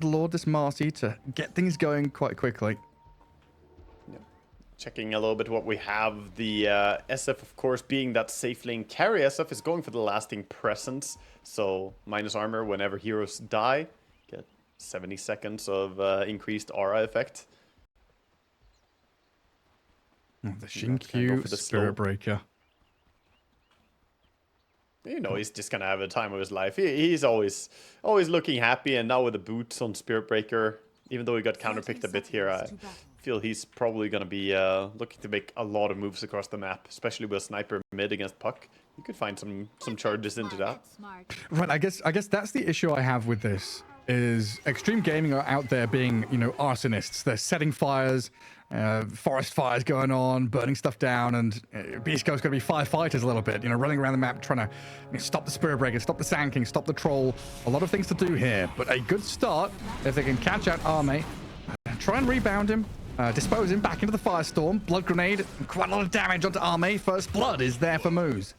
Lord, this Marcy, to get things going quite quickly. Checking a little bit what we have. The SF, of course, being that safe lane carry, SF is going for the lasting presence. So minus armor whenever heroes die. Get 70 seconds of increased aura effect. Oh, the Shinkyu Spirit Breaker. You know, he's just gonna have a time of his life. He's always looking happy, and now with the boots on Spirit Breaker, even though he got counterpicked a bit here, I feel he's probably gonna be looking to make a lot of moves across the map, especially with Sniper mid against Puck. You could find some charges into that. Right, I guess that's the issue I have with this. Is Extreme Gaming are out there being, you know, arsonists. They're setting fires, forest fires going on, burning stuff down, and Beast Coast going to be firefighters a little bit, you know, running around the map trying to stop the Spirit Breaker, stop the Sand King, stop the Troll. A lot of things to do here, but a good start if they can catch out Arme, try and rebound him, dispose him back into the Firestorm, Blood Grenade, quite a lot of damage onto Arme. First Blood is there for Moose.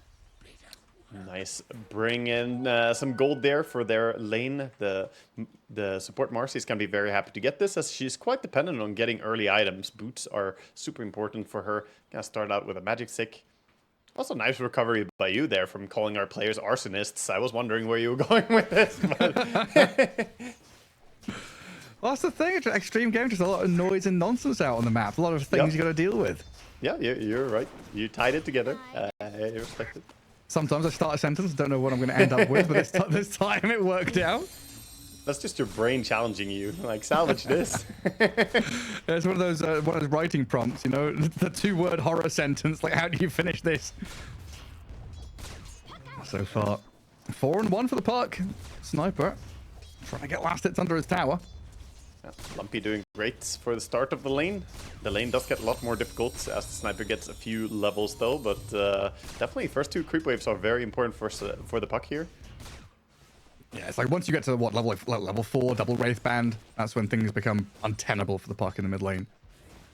Nice. Bring in some gold there for their lane. The support Marcy is going to be very happy to get this, as she's quite dependent on getting early items. Boots are super important for her. Gonna start out with a magic stick. Also, nice recovery by you there from calling our players arsonists. I was wondering where you were going with this. But Well, that's the thing. Extreme Gaming, just a lot of noise and nonsense out on the map. A lot of things you got to deal with. Yeah, you're right. You tied it together. I respect it. Sometimes I start a sentence, don't know what I'm going to end up with, but this time it worked out. That's just your brain challenging you. Like, salvage this. It's one of those writing prompts, you know, the 2-word horror sentence. Like, how do you finish this? So far, 4-1 for the Puck. Sniper trying to get last hits under his tower. Yeah, Lumpy doing great for the start of the lane. The lane does get a lot more difficult as the Sniper gets a few levels though, but definitely first 2 creep waves are very important for the Puck here. Yeah, it's like once you get to what level, like level 4 double Wraith Band, that's when things become untenable for the Puck in the mid lane.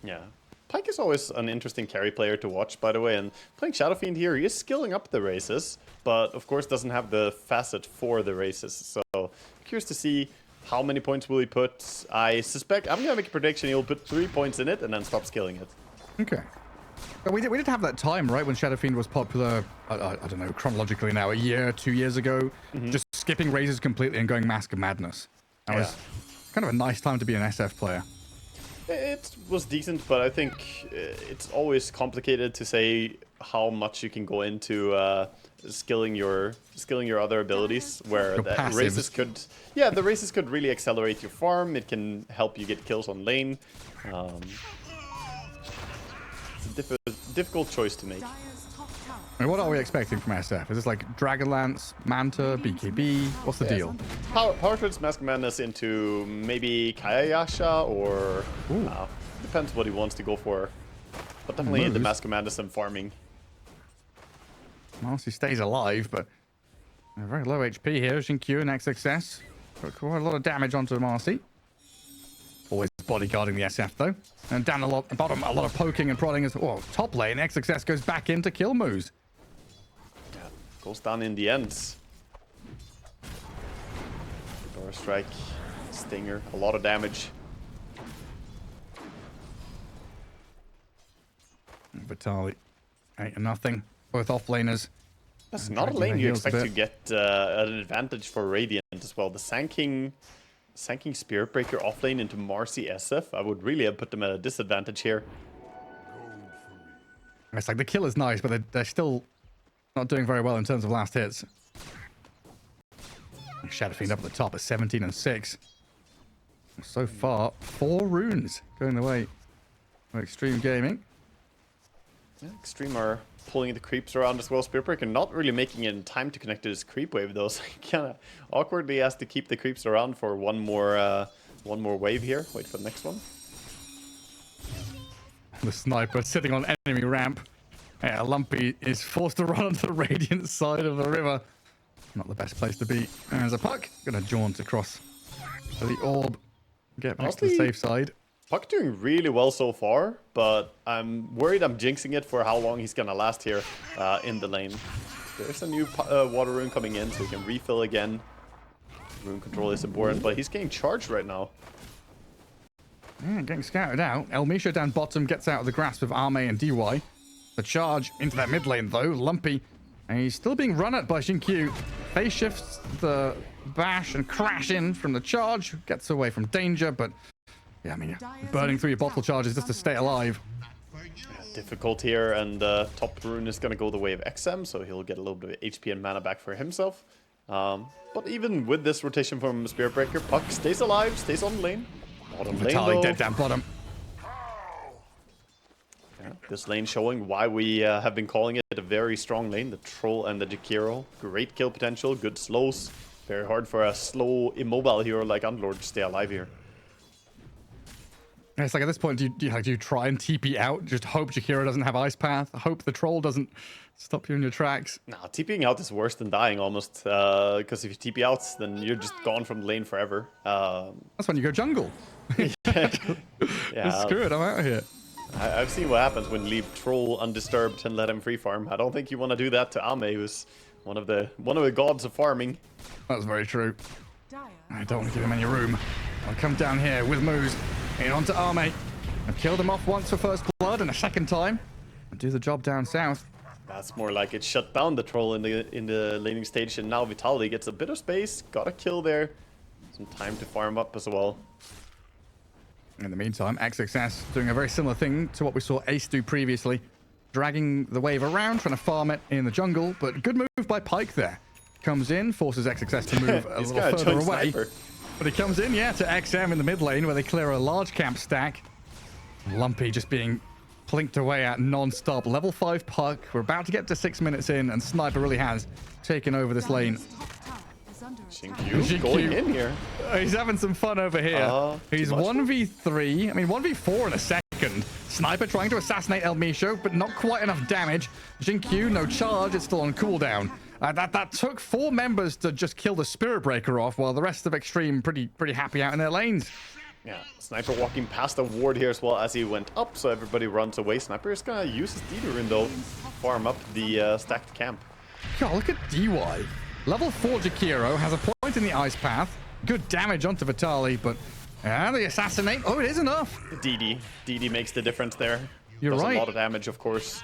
Yeah. Pyke is always an interesting carry player to watch, by the way, and playing Shadow Fiend here, he is skilling up the races, but of course doesn't have the facet for the races, so curious to see how many points will he put. I suspect, I'm gonna make a prediction, he'll put 3 points in it and then stop skilling it. Okay. But we did have that time, right, when Shadow Fiend was popular, I don't know, chronologically now, a year, 2 years ago, just skipping razes completely and going Mask of Madness. That was kind of a nice time to be an SF player. It was decent, but I think it's always complicated to say how much you can go into skilling your other abilities, where the races could, the races could really accelerate your farm. It can help you get kills on lane. It's a difficult choice to make. I mean, what are we expecting from SF? Is this like Dragonlance, Manta, BKB? What's the deal? Power Trance Mask of Madness into maybe Kayayasha, or depends what he wants to go for. But definitely in the Mask of Madness and farming. Marcy stays alive, but very low HP here. Shinkyu and XXS. Got quite a lot of damage onto Marcy. Always bodyguarding the SF though. And down bottom, a lot of poking and prodding as well. Top lane, XXS goes back in to kill Moose. Yeah, goes down in the end. Door strike, stinger, a lot of damage. Vitali, 8-0. Both offlaners. That's not a lane you expect to get an advantage for Radiant as well. The Sand King Spirit Breaker offlane into Marcy SF. I would really have put them at a disadvantage here. It's like the kill is nice, but they're still not doing very well in terms of last hits. Shadow Fiend up at the top at 17 and 6. So far, 4 runes going the way of Extreme Gaming. Yeah, Extreme are pulling the creeps around as well. Spirit Breaker not really making it in time to connect to this creep wave though, so he kind of awkwardly has to keep the creeps around for one more wave here. Wait for the next one. The Sniper sitting on enemy ramp. Yeah, Lumpy is forced to run onto the Radiant side of the river. Not the best place to be. And there's a Puck. Gonna jaunt across to the orb. Get back to the safe side. Puck doing really well so far, but I'm worried I'm jinxing it for how long he's gonna last here in the lane. There's a new water rune coming in, so he can refill again. Rune control is important, but he's getting charged right now. Yeah, getting scouted out. El Misha down bottom gets out of the grasp of Arme and DY. The charge into that mid lane, though. Lumpy. And he's still being run at by Xinkyu. Phase shifts the bash and crash in from the charge. Gets away from danger, but yeah, I mean, burning through your bottle charges just to stay alive. Difficult here, and top rune is going to go the way of XM, so he'll get a little bit of HP and mana back for himself. But even with this rotation from Spirit Breaker, Puck stays alive, stays on lane. Bottom lane, though. Dead down bottom. Yeah, this lane showing why we have been calling it a very strong lane. The Troll and the Jakiro. Great kill potential, good slows. Very hard for a slow, immobile hero like Underlord to stay alive here. It's like at this point, do you try and TP out? Just hope Jakiro doesn't have Ice Path. Hope the Troll doesn't stop you in your tracks. Nah, TPing out is worse than dying almost. Because if you TP out, then you're just gone from the lane forever. That's when you go jungle. Yeah. Screw it, I'm out of here. I've seen what happens when you leave Troll undisturbed and let him free farm. I don't think you want to do that to Ame, who's one of the gods of farming. That's very true. I don't want to give him any room. I'll come down here with moves. In onto Arme. I've killed him off once for first blood and a second time. I'll do the job down south. That's more like it shut down the Troll in the laning stage, and now Vitaly gets a bit of space. Got a kill there. Some time to farm up as well. In the meantime, XXS doing a very similar thing to what we saw Ace do previously. Dragging the wave around, trying to farm it in the jungle, but good move by Pyke there. Comes in, forces XXS to move a little further away. Sniper. But he comes in, yeah, to XM in the mid lane where they clear a large camp stack. Lumpy just being plinked away at non-stop. Level 5 Puck. We're about to get to 6 minutes in, and Sniper really has taken over this lane. Xinkyu going in here. He's having some fun over here. He's 1v3. I mean, 1v4 in a second. Sniper trying to assassinate El Misho, but not quite enough damage. Xinkyu, no charge. It's still on cooldown. That took 4 members to just kill the Spirit Breaker off, while the rest of Extreme pretty happy out in their lanes. Yeah, Sniper walking past the ward here as well as he went up, so everybody runs away. Sniper is gonna use his D-Rune though, farm up the stacked camp. God, look at DY. Level 4 Jakiro has a point in the Ice Path. Good damage onto Vitaly, but the assassinate. Oh, it is enough. DD makes the difference there. You're Does right. a lot of damage, of course.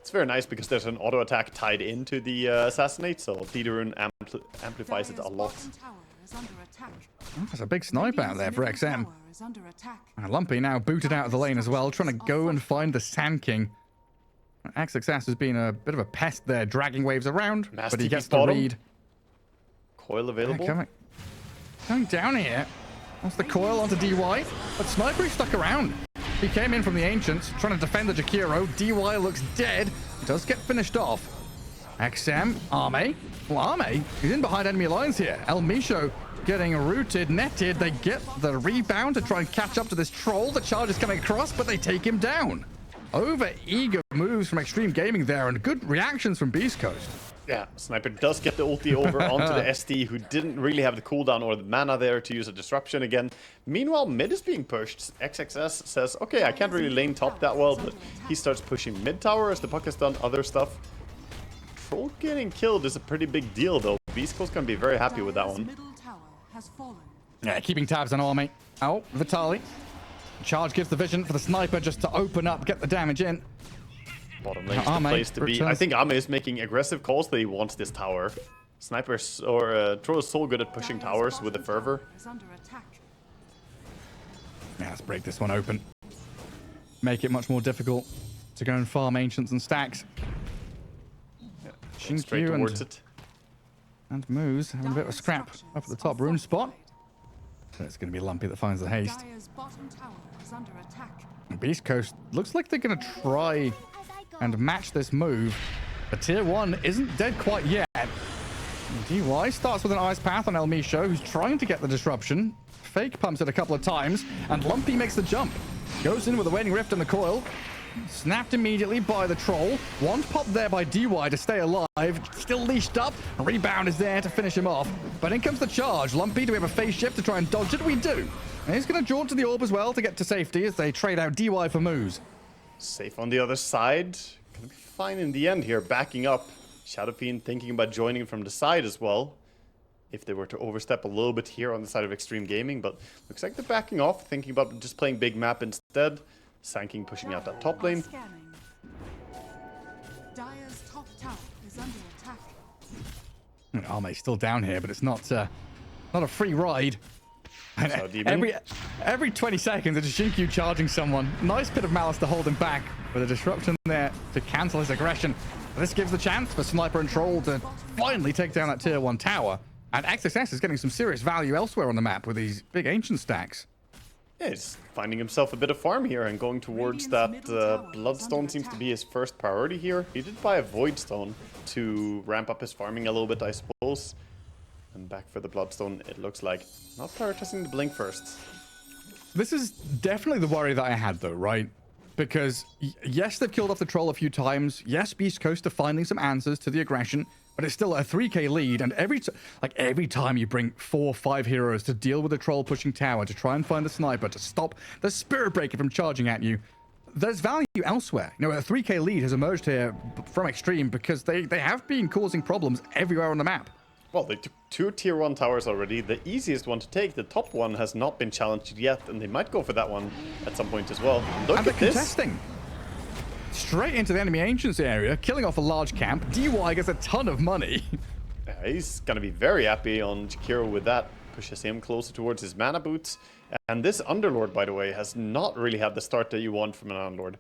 It's very nice because there's an auto attack tied into the assassinate, so D-Rune amplifies it a lot. Oh, there's a big snipe out there for XM. And Lumpy now booted out of the lane as well, trying to go and find the Sand King. XXS has been a bit of a pest there, dragging waves around, but he gets the read. Coil available. Yeah, coming down here. That's the coil onto DY, but Sniper stuck around. He came in from the Ancients, trying to defend the Jakiro. DY looks dead. Does get finished off. XM, Arme. Well, Arme, he's in behind enemy lines here. El Misho getting rooted, netted. They get the rebound to try and catch up to this Troll. The charge is coming across, but they take him down. Over eager moves from Extreme Gaming there, and good reactions from beastcoast. Yeah, Sniper does get the ulti over onto the SD, who didn't really have the cooldown or the mana there to use a disruption again. Meanwhile, mid is being pushed. XXS says, okay, I can't really lane top that well, but he starts pushing mid tower as the Puck has done other stuff. Troll getting killed is a pretty big deal, though. beastcoast can be very happy with that one. Yeah, keeping tabs on Arme. Oh, Vitaly. Charge gives the vision for the Sniper just to open up, get the damage in. Bottom lane is the place to be. I think Ame is making aggressive calls that he wants this tower. Sniper or Troll is so good at pushing towers with the fervor. Yeah, let's break this one open. Make it much more difficult to go and farm Ancients and stacks. Yeah, straight towards it. And Moose having a bit of a scrap up at the top rune spot. So it's going to be Lumpy that finds the haste. beastcoast looks like they're going to try and match this move. But tier 1 isn't dead quite yet. DY starts with an Ice Path on El Misho, who's trying to get the disruption. Fake pumps it a couple of times, and Lumpy makes the jump. Goes in with a Waning Rift and the coil. Snapped immediately by the Troll. One pop there by DY to stay alive. Still leashed up. A rebound is there to finish him off. But in comes the charge. Lumpy, do we have a phase shift to try and dodge it? We do. And he's going to jaunt to the orb as well to get to safety as they trade out DY for moves. Safe on the other side. Gonna be fine in the end here, backing up. Shadow Fiend thinking about joining from the side as well. if they were to overstep a little bit here on the side of Extreme Gaming, but looks like they're backing off, thinking about just playing big map instead. Sandking pushing out that top lane. Dire's top tower is under attack. Arme's still down here, but it's not a free ride. So Every 20 seconds, it's Xinkyu charging someone. Nice bit of malice to hold him back with a disruption there to cancel his aggression. This gives the chance for Sniper and Troll to finally take down that tier 1 tower. And XSS is getting some serious value elsewhere on the map with these big ancient stacks. Yeah, he's finding himself a bit of farm here and going towards that Bloodstone seems to be his first priority here. He did buy a Void Stone to ramp up his farming a little bit, I suppose. And back for the Bloodstone, it looks like. Not prioritizing the Blink first. This is definitely the worry that I had, though, right? Because, yes, they've killed off the Troll a few times. Yes, Beast Coast are finding some answers to the aggression. But it's still a 3k lead, and every time you bring 4 or 5 heroes to deal with the Troll pushing tower, to try and find the Sniper, to stop the Spirit Breaker from charging at you, there's value elsewhere. You know, a 3k lead has emerged here from Extreme because they have been causing problems everywhere on the map. Well, they took 2 tier 1 towers already. The easiest one to take, the top one, has not been challenged yet, and they might go for that one at some point as well. Look and at this. Contesting. Straight into the enemy ancients area, killing off a large camp. DY gets a ton of money. Yeah, he's going to be very happy on Jakiro with that. Pushes him closer towards his mana boots. And this Underlord, by the way, has not really had the start that you want from an Underlord.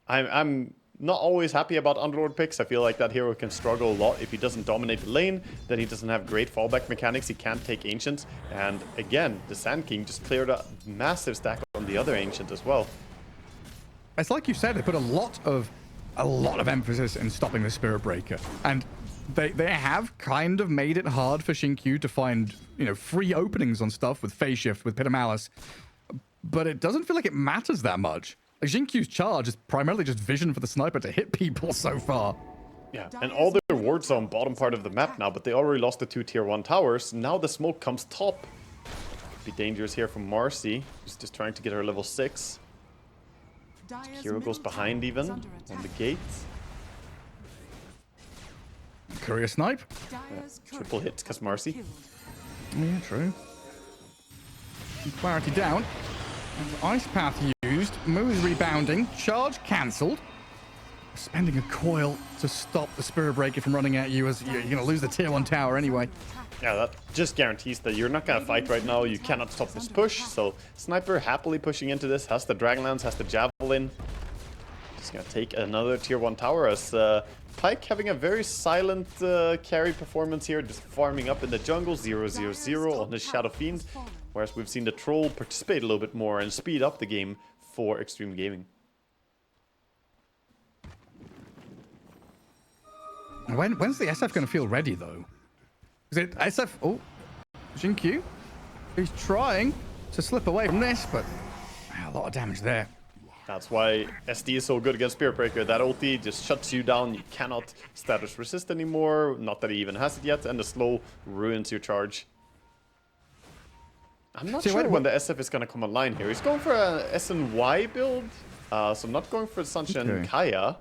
I'm not always happy about Underlord picks. I feel like that hero can struggle a lot. If he doesn't dominate the lane, then he doesn't have great fallback mechanics. He can't take Ancients. And again, the Sand King just cleared a massive stack on the other Ancient as well. It's like you said, they put a lot of emphasis in stopping the Spirit Breaker, and they have kind of made it hard for Xinkyu to find, you know, free openings on stuff with Phase Shift, with Pit of Malice, but it doesn't feel like it matters that much. Like, Xinkyu's charge is primarily just vision for the Sniper to hit people so far. Yeah, and all their wards are on bottom part of the map now, but they already lost the 2 tier 1 towers. Now the smoke comes top. Could be dangerous here from Marcy, who's just trying to get her level 6. Hero goes behind even on the gate. Courier snipe. Triple hits because Marcy. Yeah, true. Clarity down. Ice Path used. Moves rebounding. Charge cancelled. Spending a coil to stop the Spirit Breaker from running at you, as you're going to lose the tier 1 tower anyway. Yeah, that just guarantees that you're not going to fight right now. You cannot stop this push. So Sniper happily pushing into this. Has the Dragonlance, has the Javelin. Just going to take another tier 1 tower as Pyke having a very silent carry performance here. Just farming up in the jungle. 0-0-0 on his Shadow Fiend. Whereas we've seen the Troll participate a little bit more and speed up the game for Extreme Gaming. When's the SF going to feel ready, though? Is it SF? Oh, Xinkyu. He's trying to slip away from this, but a lot of damage there. That's why SD is so good against Spirit Breaker. That ulti just shuts you down. You cannot status resist anymore. Not that he even has it yet. And the slow ruins your charge. I'm not sure when the SF is going to come online here. He's going for a SNY build. So not going for Sunshine Kaya.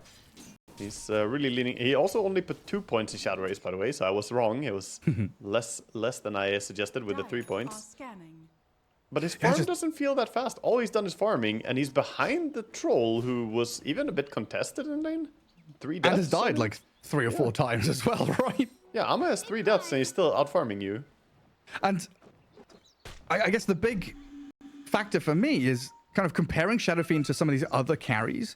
He's really leaning. He also only put 2 points in Shadow Race, by the way, so I was wrong. It was less than I suggested with the 3 points. But his farm doesn't feel that fast. All he's done is farming, and he's behind the Troll, who was even a bit contested in lane. 3 deaths. And has died like 3 or 4 times as well, right? Yeah, Amma has 3 deaths, and he's still out farming you. And I guess the big factor for me is kind of comparing Shadow Fiend to some of these other carries.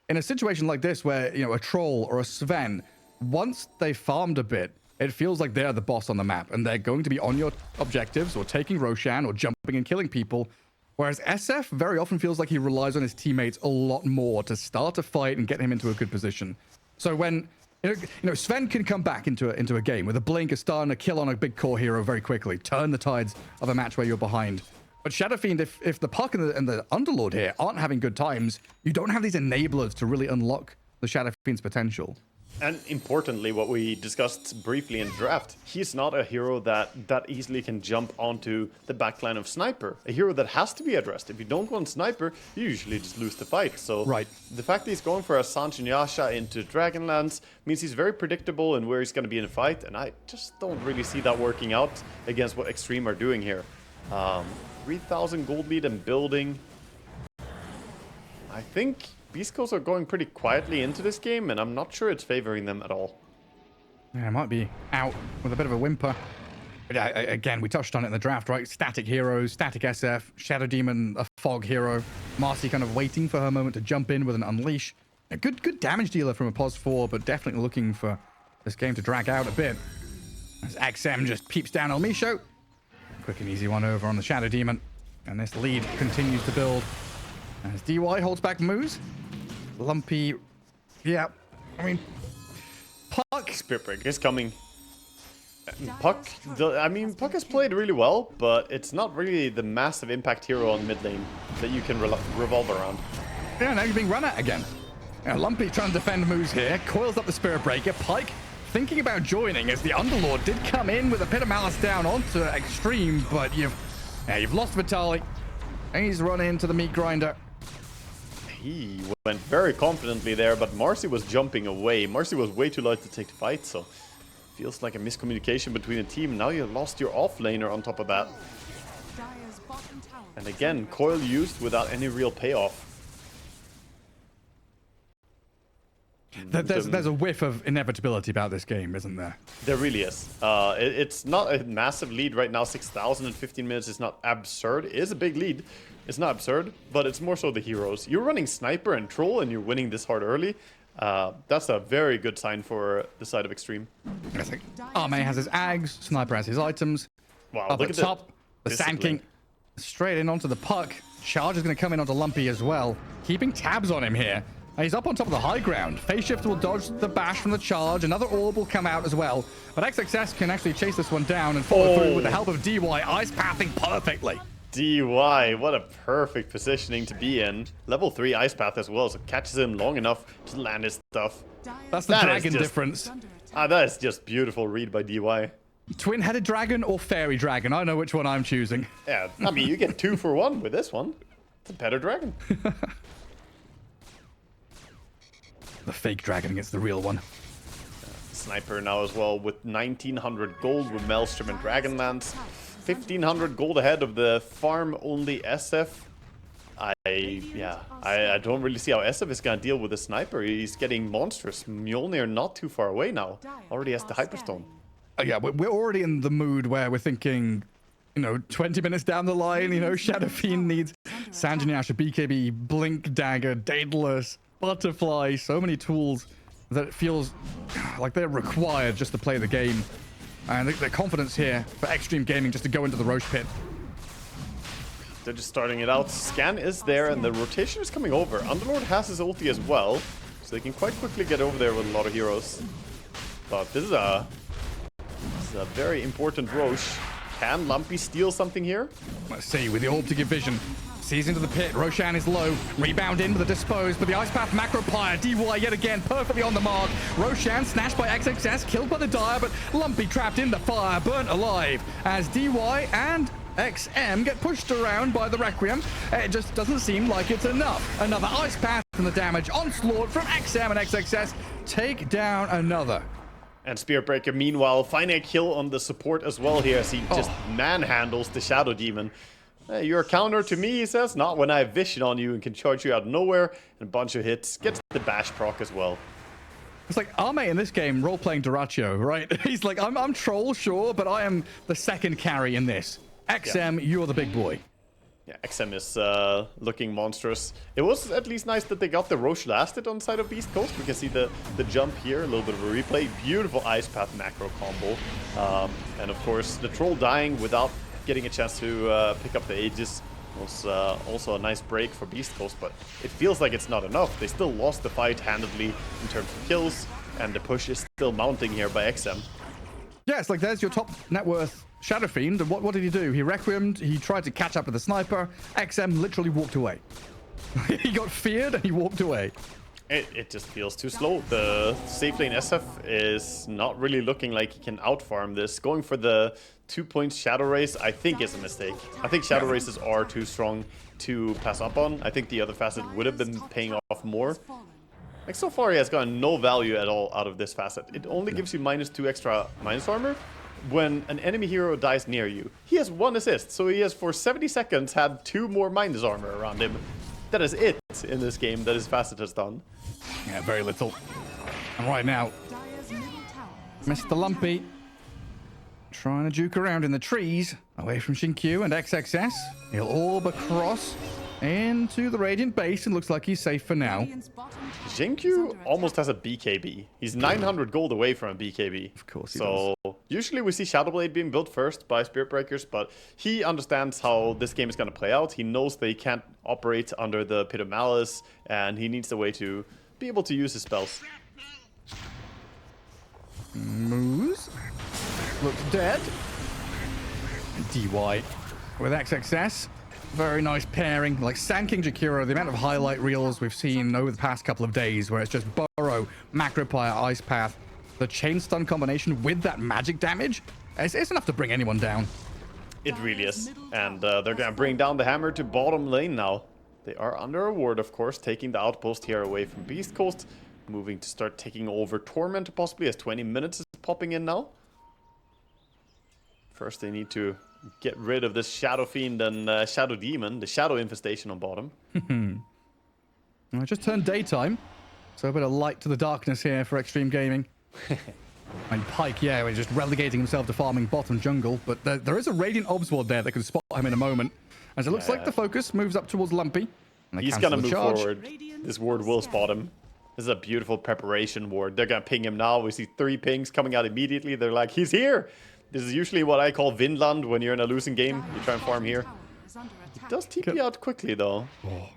In a situation like this where, you know, a Troll or a Sven, once they farmed a bit, it feels like they're the boss on the map and they're going to be on your objectives or taking Roshan or jumping and killing people. Whereas SF very often feels like he relies on his teammates a lot more to start a fight and get him into a good position. So when, you know, Sven can come back into a game with a blink, a stun, a kill on a big core hero very quickly, turn the tides of a match where you're behind. But Shadow Fiend, if the Puck and the Underlord here aren't having good times, you don't have these enablers to really unlock the Shadow Fiend's potential. And importantly, what we discussed briefly in draft, he's not a hero that easily can jump onto the backline of Sniper. A hero that has to be addressed. If you don't go on Sniper, you usually just lose the fight. So right. The fact that he's going for a Sanjinyasha into Dragonlance means he's very predictable in where he's going to be in a fight. And I just don't really see that working out against what Extreme are doing here. 3,000 gold lead and building. I think Beast Coast are going pretty quietly into this game, and I'm not sure it's favoring them at all. Yeah, it might be out with a bit of a whimper. But yeah, again, we touched on it in the draft, right? Static heroes, static SF, Shadow Demon, a fog hero. Marcy kind of waiting for her moment to jump in with an unleash. A good damage dealer from a pos 4, but definitely looking for this game to drag out a bit. As XM just peeps down on Misho. Quick and easy one over on the Shadow Demon. And this lead continues to build. As DY holds back moves. Lumpy. Yeah. I mean, Puck. Spirit Break is coming. Puck has played really well, but it's not really the massive impact hero on mid lane that you can revolve around. Yeah, now you're being run at again. Now, Lumpy trying to defend moves here. Coils up the Spirit Breaker. Pike thinking about joining as the Underlord did come in with a bit of malice down onto Extreme, but you've lost Vitali. And he's run into the meat grinder. He went very confidently there, but Marcy was jumping away. Marcy was way too light to take the fight, so feels like a miscommunication between the team. Now you lost your offlaner on top of that. And again, coil used without any real payoff. There's a whiff of inevitability about this game, isn't there? There really is. It's not a massive lead right now. 6,000 in 15 minutes is not absurd. It is a big lead. It's not absurd, but it's more so the heroes. You're running Sniper and Troll and you're winning this hard early. That's a very good sign for the side of Extreme. I think Arme has his Ags, Sniper has his items. Wow, up look at at top, the Sand King straight in onto the Puck. Charge is going to come in onto Lumpy as well, keeping tabs on him here. He's up on top of the high ground. Phase Shift will dodge the bash from the charge. Another orb will come out as well. But XXS can actually chase this one down and follow through with the help of DY. Ice pathing perfectly. DY, what a perfect positioning to be in. Level 3 Ice Path as well, so catches him long enough to land his stuff. That's the dragon difference. That is just beautiful read by DY. Twin-headed dragon or fairy dragon? I know which one I'm choosing. Yeah, I mean, you get 2 for 1 with this one. It's a better dragon. The fake dragon against the real one. Sniper now as well with 1,900 gold with Maelstrom and Dragonlance. 1,500 gold ahead of the farm-only SF. I don't really see how SF is going to deal with the Sniper. He's getting monstrous. Mjolnir not too far away now. Already has the Hyperstone. Yeah, we're already in the mood where we're thinking, 20 minutes down the line, Shadow Fiend needs Sanjinyasha, BKB, Blink Dagger, Daedalus, Butterfly, so many tools that it feels like they're required just to play the game. And the confidence here for Extreme Gaming just to go into the Roche pit. They're just starting it out. Scan is there and the rotation is coming over. Underlord has his ulti as well, so they can quite quickly get over there with a lot of heroes. But this is a very important Roche. Can Lumpy steal something here? Let's see, with the orb to give vision. Sees into the pit, Roshan is low. Rebound in with the dispose, but the Ice Path Macro Pyre. DY yet again, perfectly on the mark. Roshan snatched by XXS, killed by the Dire, but Lumpy trapped in the fire, burnt alive. As DY and XM get pushed around by the Requiem. It just doesn't seem like it's enough. Another Ice Path and the damage. Onslaught from XM and XXS. Take down another. And Spirit Breaker, meanwhile, finding a kill on the support as well here as he just manhandles the Shadow Demon. Hey, you're a counter to me, he says. Not when I have vision on you and can charge you out of nowhere. And a bunch of hits. Gets the bash proc as well. It's like Arme in this game role-playing Duraccio, right? He's like, I'm troll, sure, but I am the second carry in this. XM, you're the big boy. Yeah, XM is looking monstrous. It was at least nice that they got the Roche lasted on the side of Beast Coast. We can see the jump here, a little bit of a replay. Beautiful Ice Path macro combo. And of course, the troll dying without getting a chance to pick up the Aegis was also a nice break for Beast Coast, but it feels like it's not enough. They still lost the fight handedly in terms of kills, and the push is still mounting here by XM. Yeah, it's like there's your top net worth Shadow Fiend, and what did he do? He Requiemed, he tried to catch up with the Sniper. XM literally walked away. He got feared and he walked away. It just feels too slow. The safe lane SF is not really looking like he can outfarm this. Going for the 2-point Shadow Race, I think, is a mistake. I think Shadow Races are too strong to pass up on. I think the other facet would have been paying off more. Like, so far he has gotten no value at all out of this facet. It only gives you -2 extra minus armor when an enemy hero dies near you. He has 1 assist, so he has for 70 seconds had 2 more minus armor around him. That is it in this game that his facet has done. Yeah, very little. And right now, Mr. Lumpy trying to juke around in the trees away from Xinkyu and XXS. He'll orb across into the Radiant base and looks like he's safe for now. Xinkyu almost has a BKB. He's 900 gold away from a BKB. Of course he does. So usually we see Shadowblade being built first by Spirit Breakers, but he understands how this game is going to play out. He knows that he can't operate under the Pit of Malice, and he needs a way to be able to use his spells. Moves. Looks dead. DY with XXS. Very nice pairing. Like Sand King Jakiro, the amount of highlight reels we've seen over the past couple of days where it's just Burrow, Macropire, Ice Path, the chain stun combination with that magic damage, it's enough to bring anyone down. It really is. And they're going to bring down the hammer to bottom lane now. They are under a ward, of course, taking the outpost here away from Beast Coast, moving to start taking over Torment possibly as 20 minutes is popping in now. First they need to get rid of this Shadow Fiend and Shadow Demon, the Shadow Infestation on bottom. I just turned daytime, so a bit of light to the darkness here for Extreme Gaming. And Pyke, yeah, we're just relegating himself to farming bottom jungle, but there is a Radiant Obs ward there that can spot him in a moment. As it looks like the focus moves up towards Lumpy. He's going to move forward. This ward will spot him. This is a beautiful preparation ward. They're going to ping him now. We see 3 pings coming out immediately. They're like, he's here! This is usually what I call Vinland when you're in a losing game. You try and farm here. He does TP out quickly, though. Oh.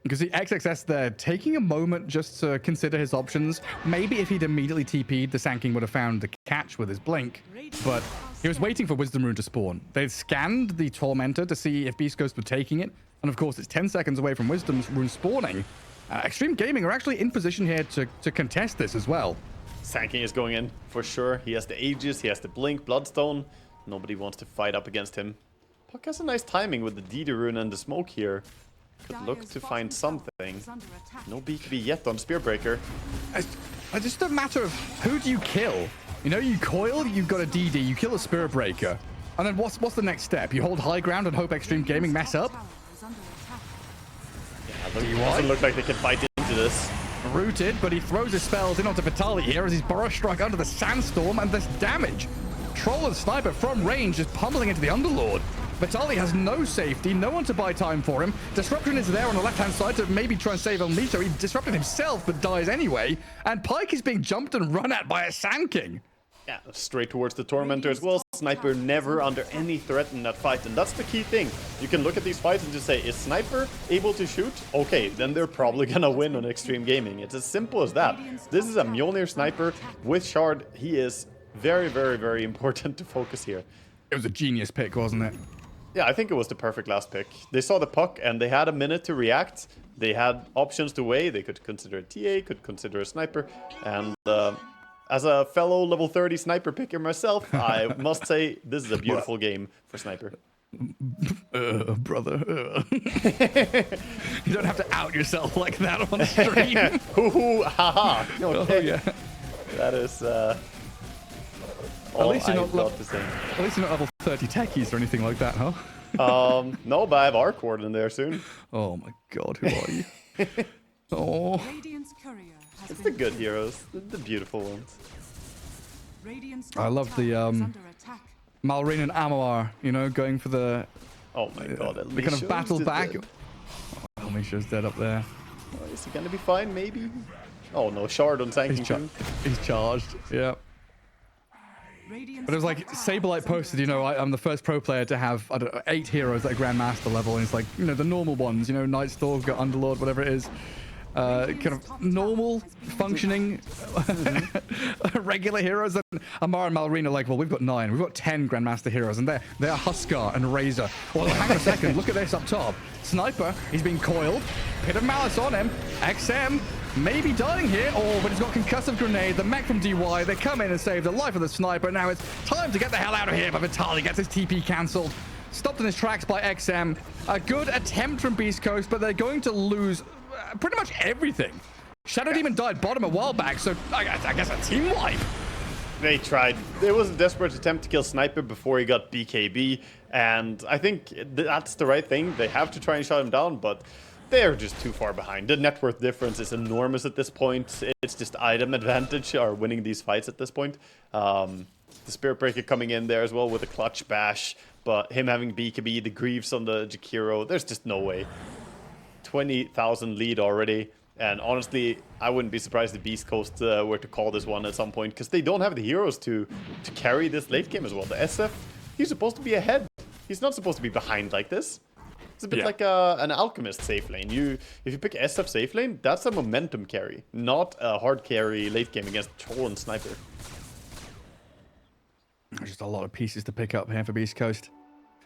Because the XXS there, taking a moment just to consider his options. Maybe if he'd immediately TP'd, the Sand King would have found the catch with his blink. But he was waiting for Wisdom Rune to spawn. They scanned the Tormentor to see if Beast Coast were taking it. And of course, it's 10 seconds away from Wisdom Rune spawning. Extreme Gaming are actually in position here to contest this as well. Sand King is going in for sure. He has the Aegis, he has the Blink, Bloodstone. Nobody wants to fight up against him. Puck has a nice timing with the DD Rune and the smoke here. Could look to find something. No BKB yet on Spearbreaker. It's just a matter of who do you kill? You know, you coil, you've got a DD, you kill a Spirit Breaker. And then what's the next step? You hold high ground and hope Extreme Gaming mess up? Yeah, it doesn't look like they can fight into this. Rooted, but he throws his spells in onto Vitali here as he's Burrow Strike under the Sandstorm, and this damage. Troll and Sniper from range just pummeling into the Underlord. Vitali has no safety, no one to buy time for him. Disruption is there on the left-hand side to maybe try and save El Nicho. He disrupted himself, but dies anyway. And Pyke is being jumped and run at by a Sand King. Yeah, straight towards the Tormentor as well. Sniper never under any threat in that fight, and that's the key thing. You can look at these fights and just say, is Sniper able to shoot? Okay, then they're probably gonna win on Extreme Gaming. It's as simple as that. This is a Mjolnir Sniper with Shard. He is very, very, very important to focus here. It was a genius pick, wasn't it? Yeah, I think it was the perfect last pick. They saw the puck and they had a minute to react. They had options to weigh. They could consider a TA, could consider a Sniper, and as a fellow level 30 Sniper picker myself, I must say this is a beautiful game for Sniper. Brother. You don't have to out yourself like that on stream. Hoo-hoo, haha. Okay. Oh, yeah. That is At least you're not level 30 techies or anything like that, huh? No, but I have Arcord in there soon. Oh my god, who are you? Oh. It's the good heroes, the beautiful ones. I love the Malrine and Amoar, you know, going for the oh my god, the kind of battle back. Oh, Misha's dead up there. Oh, is he gonna be fine? Maybe. Oh no, Shard on tanking. He's charged. Yeah. But it was like Saberlight posted, you know, I'm the first pro player to have, I don't know, 8 heroes at Grandmaster level, and it's like, you know, the normal ones, you know, Nightstalker, Underlord, whatever it is. kind of normal functioning regular heroes. And Amara and Malrina are like, well, we've got 9. We've got 10 Grandmaster heroes, and they're Huskar and Razor. Well, hang on a second. Look at this up top. Sniper, he's being coiled. Pit of Malice on him. XM maybe dying here. Oh, but he's got concussive grenade. The mech from DY. They come in and save the life of the sniper. Now it's time to get the hell out of here. But Vitaly gets his TP cancelled. Stopped in his tracks by XM. A good attempt from Beast Coast, but they're going to lose pretty much everything. Shadow Demon died bottom a while back, so I guess a team wipe. They tried. It was a desperate attempt to kill Sniper before he got BKB, and I think that's the right thing. They have to try and shut him down, but they're just too far behind. The net worth difference is enormous at this point. It's just item advantage are winning these fights at this point. The Spirit Breaker coming in there as well with a clutch bash, but him having BKB, the Greaves on the Jakiro, there's just no way. 20,000 lead already, and honestly, I wouldn't be surprised if Beast Coast were to call this one at some point, because they don't have the heroes to carry this late game as well. The SF, he's supposed to be ahead. He's not supposed to be behind like this. It's a bit like an Alchemist safe lane. If you pick SF safe lane, that's a momentum carry, not a hard carry late game against Troll and Sniper. There's just a lot of pieces to pick up here for Beast Coast.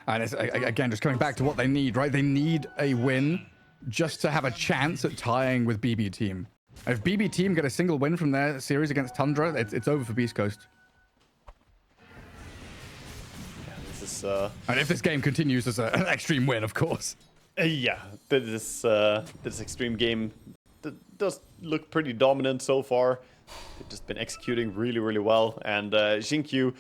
And it's, again, just coming back to what they need, right? They need a win just to have a chance at tying with BB Team. If BB Team get a single win from their series against Tundra, it's over for Beast Coast. Yeah, this is, and if this game continues as an extreme win, of course. Yeah, this extreme game does look pretty dominant so far. They've just been executing really, really well. And Xinkyu,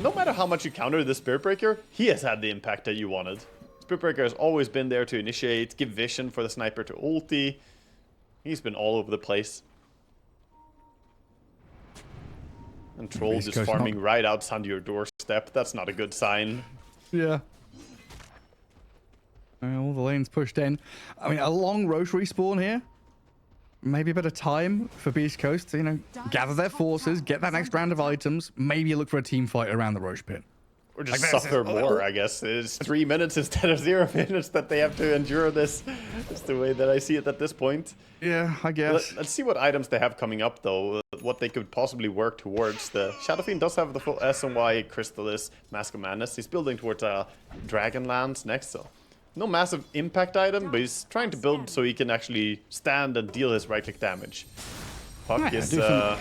no matter how much you counter the Spirit Breaker, he has had the impact that you wanted. Spirit Breaker has always been there to initiate, give vision for the sniper to ulti. He's been all over the place. And Troll just farming right outside your doorstep. That's not a good sign. Yeah. All the lanes pushed in. I mean, a long Roche respawn here. Maybe a bit of time for Beast Coast to, you know, gather their forces, get that next round of items, maybe look for a team fight around the Roche pit. Or just suffer more, I guess. It's 3 minutes instead of 0 minutes that they have to endure this. That's the way that I see it at this point. Yeah, I guess. Let's see what items they have coming up, though. What they could possibly work towards. The Shadow Fiend does have the full SNY Chrysalis, Mask of Madness. He's building towards Dragonlance next, so no massive impact item, but he's trying to build so he can actually stand and deal his right-click damage. Puck is gonna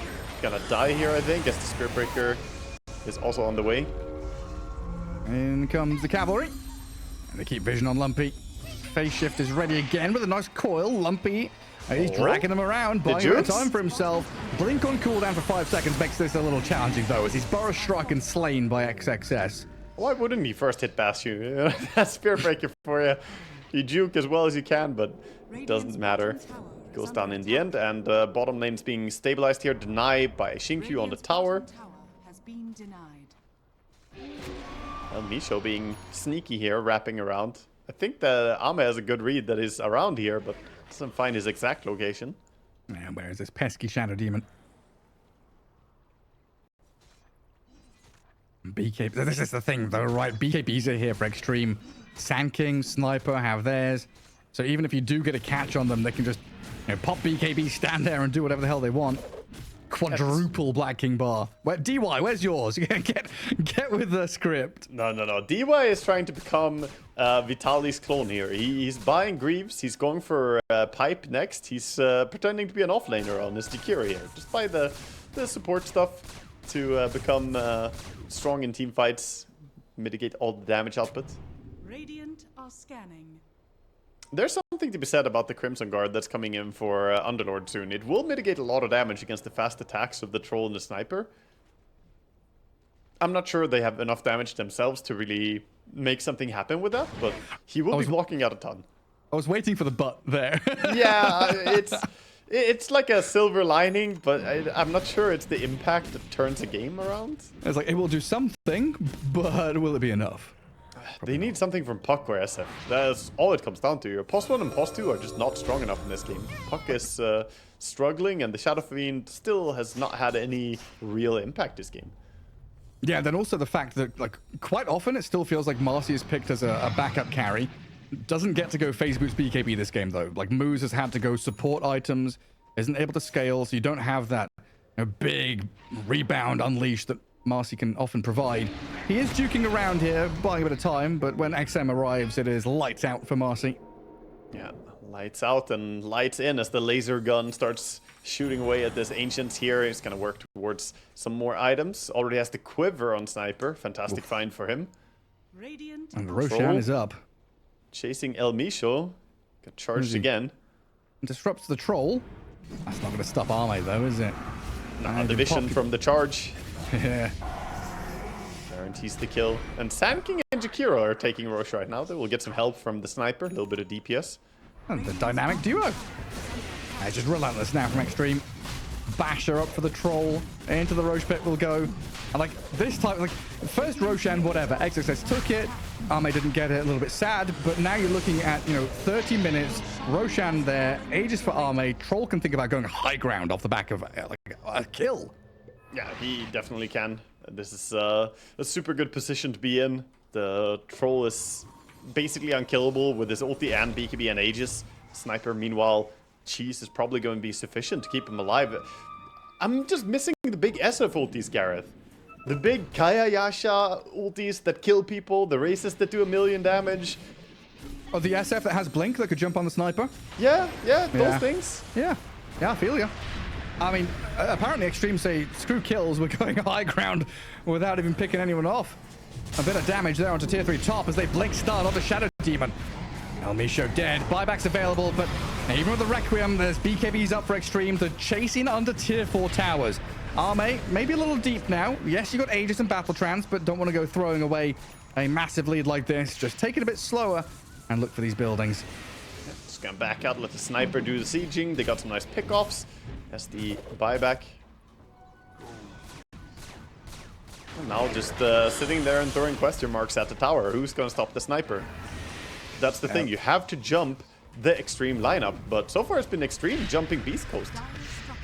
die here, I think, as the Spirit Breaker is also on the way. In comes the cavalry. And they keep vision on Lumpy. Phase shift is ready again with a nice coil. Lumpy, he's dragging them around, buying a bit of time for himself. Blink on cooldown for 5 seconds makes this a little challenging, though, as he's burrow struck and slain by XXS. Why wouldn't he first hit Bastion? That's Spirit Breaker for you. You juke as well as you can, but it doesn't matter. Goes down in the end, and bottom lane's being stabilized here. Denied by Xinkyu on the tower. And Misho being sneaky here, wrapping around. I think that Ame has a good read that is around here, but doesn't find his exact location. Yeah, where is this pesky Shadow Demon? BKB, this is the thing though, right? BKBs are here for extreme. Sand King, Sniper have theirs. So even if you do get a catch on them, they can just, you know, pop BKB, stand there and do whatever the hell they want. Quadruple Black King bar. DY, where's yours? Get with the script. No. DY is trying to become Vitaly's clone here. He's buying Greaves. He's going for Pipe next. He's pretending to be an offlaner on his Jakira here. Just buy the support stuff to become strong in team fights, mitigate all the damage output. Radiant are scanning. There's something to be said about the Crimson Guard that's coming in for Underlord soon. It will mitigate a lot of damage against the fast attacks of the Troll and the Sniper. I'm not sure they have enough damage themselves to really make something happen with that, but he will be blocking out a ton. I was waiting for the but there. Yeah, it's like a silver lining, but I'm not sure it's the impact that turns a game around. It's like, it will do something, but will it be enough? They need something from Puck or SF. That's all it comes down to. Your Post 1 and Post 2 are just not strong enough in this game. Puck is struggling, and the Shadow Fiend still has not had any real impact this game. Yeah, then also the fact that, like, quite often it still feels like Marcy is picked as a backup carry. doesn't get to go phase boost BKB this game, though. Like, Moose has had to go support items, isn't able to scale, so you don't have that big rebound unleash that Marcy can often provide. He is duking around here, buying a bit of time, but when XM arrives, it is lights out for Marcy. Yeah, lights out and lights in as the laser gun starts shooting away at this Ancients here. He's going to work towards some more items. Already has the quiver on Sniper. Fantastic find for him. Radiant And Roshan is up. Chasing El Micho. Got charged again. Disrupts the troll. That's not going to stop Arme, though, is it? No, the vision from the charge Yeah. guarantees the kill. And Sand King and Jakiro are taking Roche right now. They will get some help from the Sniper. A little bit of DPS. And the dynamic duo. It's just relentless now from Extreme. Basher up for the troll. Into the Roche pit will go. And like this time, like first Roshan, whatever. XXS took it. Arme didn't get it. A little bit sad. But now you're looking at, 30 minutes. Roshan there. Ages for Arme. Troll can think about going high ground off the back of a kill. Yeah, he definitely can. This is a super good position to be in. The troll is basically unkillable with his ulti and BKB and Aegis. Sniper, meanwhile, cheese is probably going to be sufficient to keep him alive. I'm just missing the big SF ultis, Gareth. The big Kaya Yasha ultis that kill people, the races that do 1,000,000 damage. Oh, the SF that has Blink that could jump on the Sniper? Yeah, those things. Yeah, I feel you. I mean, apparently Extreme say, screw kills, we're going high ground without even picking anyone off. A bit of damage there onto tier 3 top as they Blink start on the Shadow Demon. El Micho dead. Buybacks available, but even with the Requiem, there's BKBs up for Extreme. They're chasing under tier 4 towers. Arme, maybe a little deep now. Yes, you got Aegis and Battle Trance, but don't want to go throwing away a massive lead like this. Just take it a bit slower and look for these buildings. Just gonna back out, let the Sniper do the sieging. They got some nice pickoffs as the buyback. And now just sitting there and throwing question marks at the tower. Who's gonna stop the Sniper? That's the thing, you have to jump the Extreme lineup, but so far it's been Extreme jumping Beast Coast.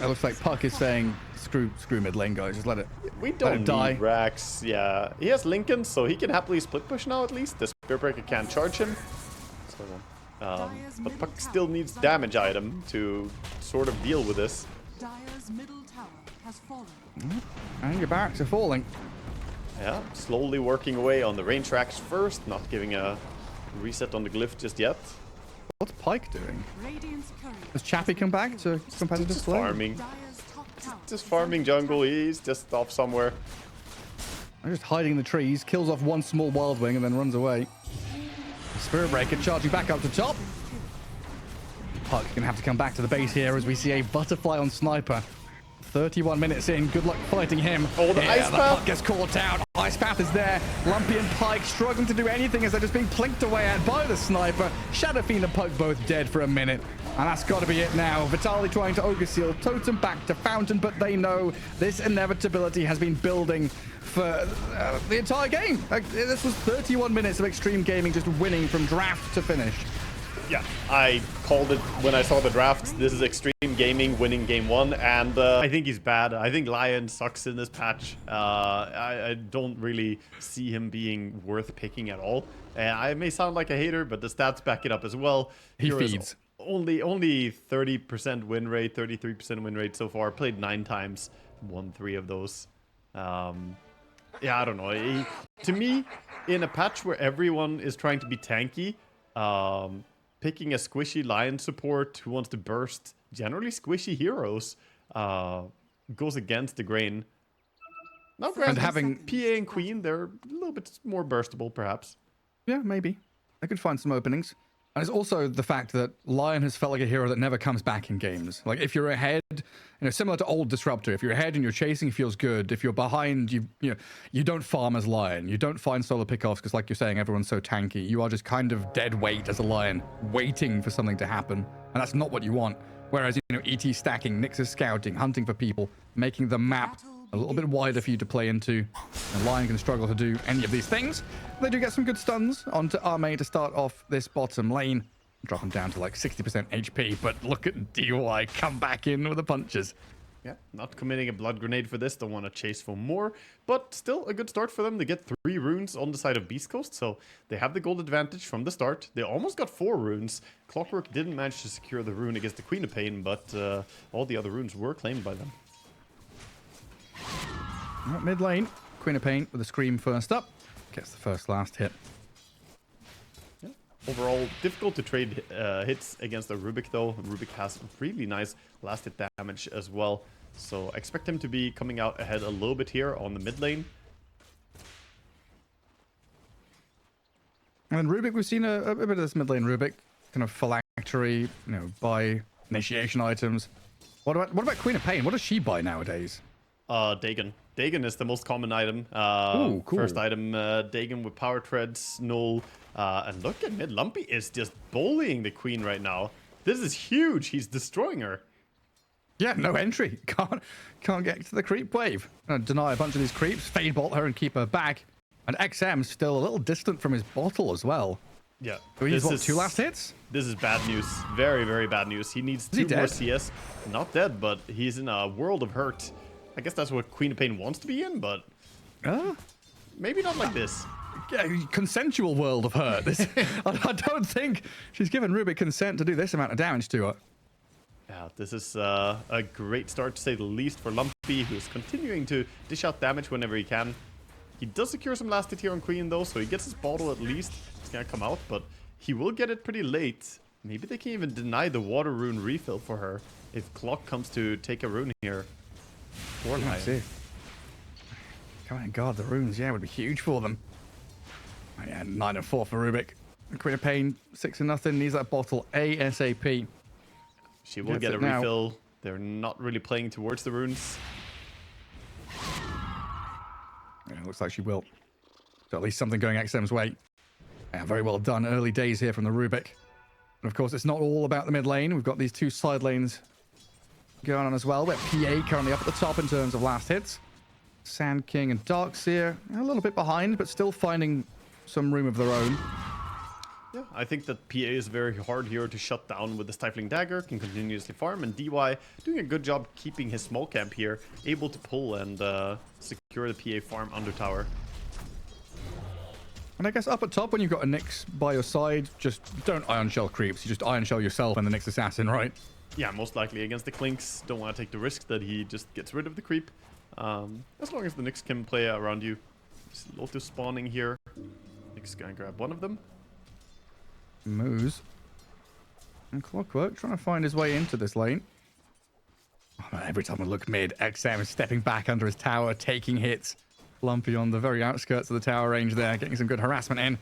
It looks like Puck is saying, screw mid lane, guys. Just let it We don't die. need Rax, yeah. He has Lincoln, so he can happily split push now at least. The Spearbreaker can't charge him. So, but Puck still needs damage item to sort of deal with this. Dire's middle tower has fallen. And your barracks are falling. Yeah, slowly working away on the range tracks first, not giving a reset on the glyph just yet. What's Pike doing? Radiant's courier. Has Chappie come back to competitive Just play? farming. Dire's top tower. Just farming jungle, he's just off somewhere. I'm just hiding in the trees, kills off one small wild wing and then runs away. Spirit Breaker charging back up to top. Puck gonna have to come back to the base here as we see a butterfly on Sniper. 31 minutes in, good luck fighting him. Oh, the Ice the Path. Puck gets caught out. Ice Path is there. Lumpy and Pike struggling to do anything as they're just being plinked away at by the Sniper. Shadow Fiend and Puck both dead for a minute. And that's got to be it now. Vitali trying to Ogre Seal, Totem back to Fountain, but they know this inevitability has been building for the entire game. Like, this was 31 minutes of Extreme Gaming just winning from draft to finish. Yeah, I called it when I saw the drafts. This is Extreme Gaming winning game 1, and I think he's bad. I think Lion sucks in this patch. I don't really see him being worth picking at all. I may sound like a hater, but the stats back it up as well. He Heroes feeds. Only 30% win rate, 33% win rate so far. Played 9 times, won 3 of those. Yeah, I don't know. To me, in a patch where everyone is trying to be tanky, picking a squishy Lion support who wants to burst generally squishy heroes goes against the grain. Now, granted, having- PA and Queen, they're a little bit more burstable, perhaps. Yeah, maybe. I could find some openings. And it's also the fact that Lion has felt like a hero that never comes back in games. Like, if you're ahead, similar to old Disruptor, if you're ahead and you're chasing, it feels good. If you're behind, you don't farm as Lion. You don't find solo pickoffs because, like you're saying, everyone's so tanky. You are just kind of dead weight as a Lion, waiting for something to happen. And that's not what you want. Whereas, ET stacking, Nyx scouting, hunting for people, making the map a little bit wider for you to play into. And Lion can struggle to do any of these things. They do get some good stuns onto Arme to start off this bottom lane. Drop him down to like 60% HP, but look at DY come back in with the punches. Yeah, not committing a blood grenade for this. Don't want to chase for more. But still a good start for them. They get 3 runes on the side of Beast Coast. So they have the gold advantage from the start. They almost got 4 runes. Clockwork didn't manage to secure the rune against the Queen of Pain. But all the other runes were claimed by them. Mid lane, Queen of Pain with a scream first up. Gets the first last hit. Yeah. Overall, difficult to trade hits against a Rubik though. Rubik has really nice last hit damage as well. So expect him to be coming out ahead a little bit here on the mid lane. And Rubik, we've seen a bit of this mid lane Rubik. Kind of phylactery, buy initiation items. What about Queen of Pain? What does she buy nowadays? Dagon. Dagon is the most common item. Ooh, cool. First item, Dagon with power treads, null. And look at mid. Lumpy is just bullying the queen right now. This is huge. He's destroying her. Yeah, no entry. Can't get to the creep wave. Deny a bunch of these creeps, fade bolt her and keep her back. And XM's still a little distant from his bottle as well. Yeah. So he's what, 2 last hits? This is bad news. Very, very bad news. He needs 2 more CS. Not dead, but he's in a world of hurt. I guess that's what Queen of Pain wants to be in, but maybe not like this. Yeah, consensual world of hurt. I don't think she's given Rubik consent to do this amount of damage to her. Yeah, this is a great start to say the least for Lumpy, who's continuing to dish out damage whenever he can. He does secure some last hit here on Queen though, so he gets his bottle at least. It's gonna come out, but he will get it pretty late. Maybe they can even deny the water rune refill for her if Clock comes to take a rune here. Let's see. Come on, God, the runes, yeah, would be huge for them. Oh, yeah, 9 and 4 for Rubik. Queen of Pain, 6-0, needs that bottle ASAP. She will get a refill. They're not really playing towards the runes. Yeah, looks like she will. So at least something going XM's way. Yeah, very well done. Early days here from the Rubik. And of course, it's not all about the mid lane. We've got these 2 side lanes going on as well. We're PA currently up at the top in terms of last hits. Sand King and Darkseer a little bit behind, but still finding some room of their own. Yeah, I think that PA is very hard here to shut down with the Stifling Dagger, can continuously farm, and DY doing a good job keeping his small camp here, able to pull and secure the PA farm under tower. And I guess up at top, when you've got a Nyx by your side, just don't Iron Shell creeps. You just Iron Shell yourself and the Nyx assassin, right? Yeah, most likely against the Clinks. Don't want to take the risk that he just gets rid of the creep. As long as the Nyx can play around you. Lotus spawning here. Nyx gonna grab one of them. Moves. And Clockwork trying to find his way into this lane. Oh, man, every time we look mid, XM is stepping back under his tower, taking hits. Lumpy on the very outskirts of the tower range there, getting some good harassment in. And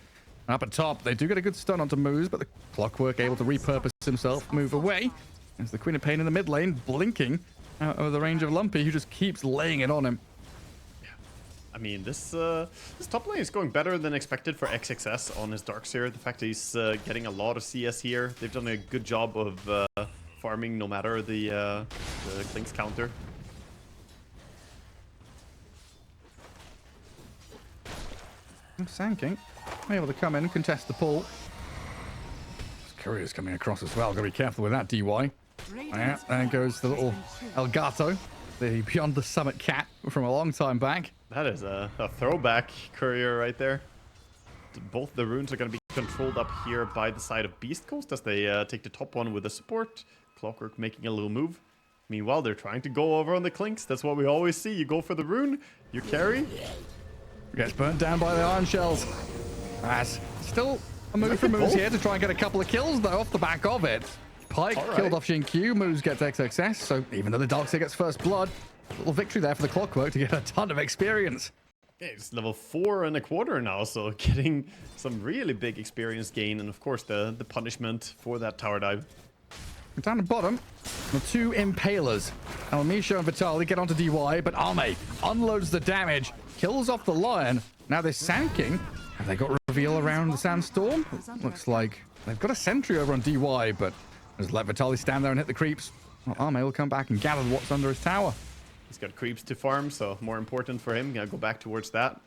up at top, they do get a good stun onto Moose, but the Clockwork able to repurpose himself, move away. As the Queen of Pain in the mid lane, blinking out of the range of Lumpy, who just keeps laying it on him. Yeah, I mean, this top lane is going better than expected for XXS on his Darkseer. The fact that he's getting a lot of CS here, they've done a good job of farming no matter the Clink's counter. Sand King able to come in and contest the pull. Courier's coming across as well. Gotta be careful with that DY. Yeah, there goes the little Elgato, the Beyond the Summit cat from a long time back. That is a throwback courier right there. Both the runes are going to be controlled up here by the side of Beast Coast as they take the top one with the support. Clockwork making a little move. Meanwhile, they're trying to go over on the Clinks. That's what we always see. You go for the rune, you carry. Gets burnt down by the Iron Shells. That's still a move for Moose here to try and get a couple of kills, though, off the back of it. Pike killed off Xin Q. Moose gets XXS, so even though the Darkseer gets first blood, a little victory there for the Clockwork to get a ton of experience. Yeah, it's level 4.25 now, so getting some really big experience gain, and of course the punishment for that tower dive. Down the bottom, the 2 Impalers. Almisha and Vitali get onto DY, but Ame unloads the damage, kills off the Lion. Now this Sand King, have they got reveal around the Sandstorm? Looks like they've got a sentry over on DY, but just let Vitali stand there and hit the creeps. Well, Ame will come back and gather what's under his tower. He's got creeps to farm, so more important for him. Gonna go back towards that.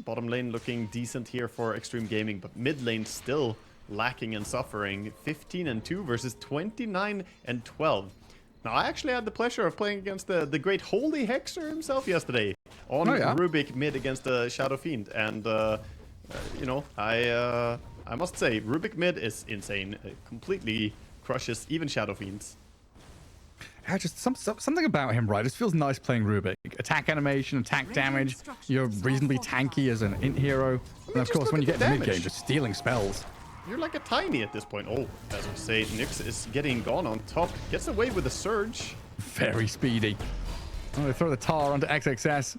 Bottom lane looking decent here for Extreme Gaming, but mid lane still lacking and suffering. 15 and 2 versus 29 and 12. Now, I actually had the pleasure of playing against the great Holy Hexer himself yesterday on Rubik mid against the Shadow Fiend, and you know, I must say Rubik mid is insane. It completely crushes even Shadow Fiends. Yeah, just something about him, right? It just feels nice playing Rubik. Attack animation, attack damage. You're reasonably tanky as an int hero, and of course, when you get to mid game, just stealing spells. You're like a tiny at this point. Oh, as we say, Nyx is getting gone on top. Gets away with a surge. Very speedy. Oh, they throw the tar onto XXS.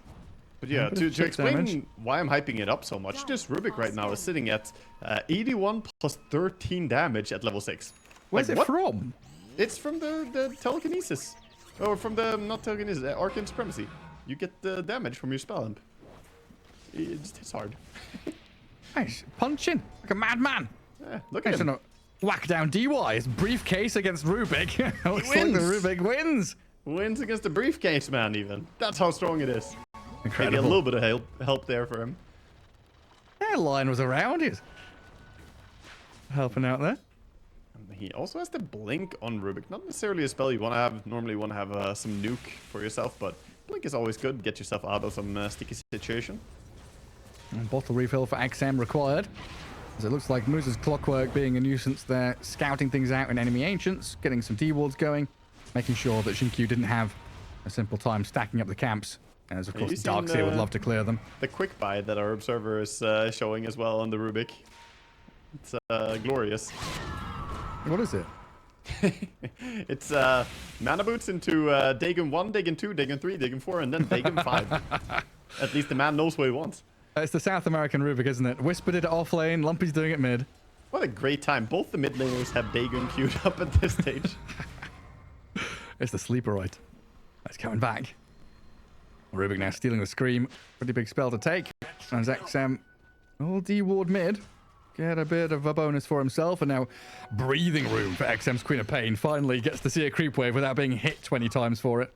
But yeah, to explain why I'm hyping it up so much, this Rubik right now is sitting at 81 plus 13 damage at level 6. Where's it from? It's from the telekinesis. Or from the, not telekinesis, Arcane Supremacy. You get the damage from your spell imp. It just hits hard. Nice. Punching like a madman. Look at him. Whack down DY. It's briefcase against Rubik. Looks like the Rubik wins. Wins against the briefcase man even. That's how strong it is. Incredible. Maybe a little bit of help there for him. Yeah, Lion was around. He's helping out there. He also has the blink on Rubik. Not necessarily a spell you want to have. Normally you want to have some nuke for yourself, but blink is always good. Get yourself out of some sticky situation. And bottle refill for XM required. As it looks like Moose's Clockwork being a nuisance there, scouting things out in enemy ancients, getting some D-wards going, making sure that Xinkyu didn't have a simple time stacking up the camps. As of course Darkseer would love to clear them. The quick buy that our observer is showing as well on the Rubik. It's glorious. What is it? It's mana boots into Dagon 1, Dagon 2, Dagon 3, Dagon 4, and then Dagon 5. At least the man knows what he wants. It's the South American Rubik, isn't it? Whisper did it off lane, Lumpy's doing it mid. What a great time. Both the mid laners have Dagon queued up at this stage. It's the sleeper right. That's coming back. Rubik now stealing the Scream. Pretty big spell to take. And XM all D-ward mid. Get a bit of a bonus for himself, and now breathing room for XM's Queen of Pain. Finally gets to see a creep wave without being hit 20 times for it.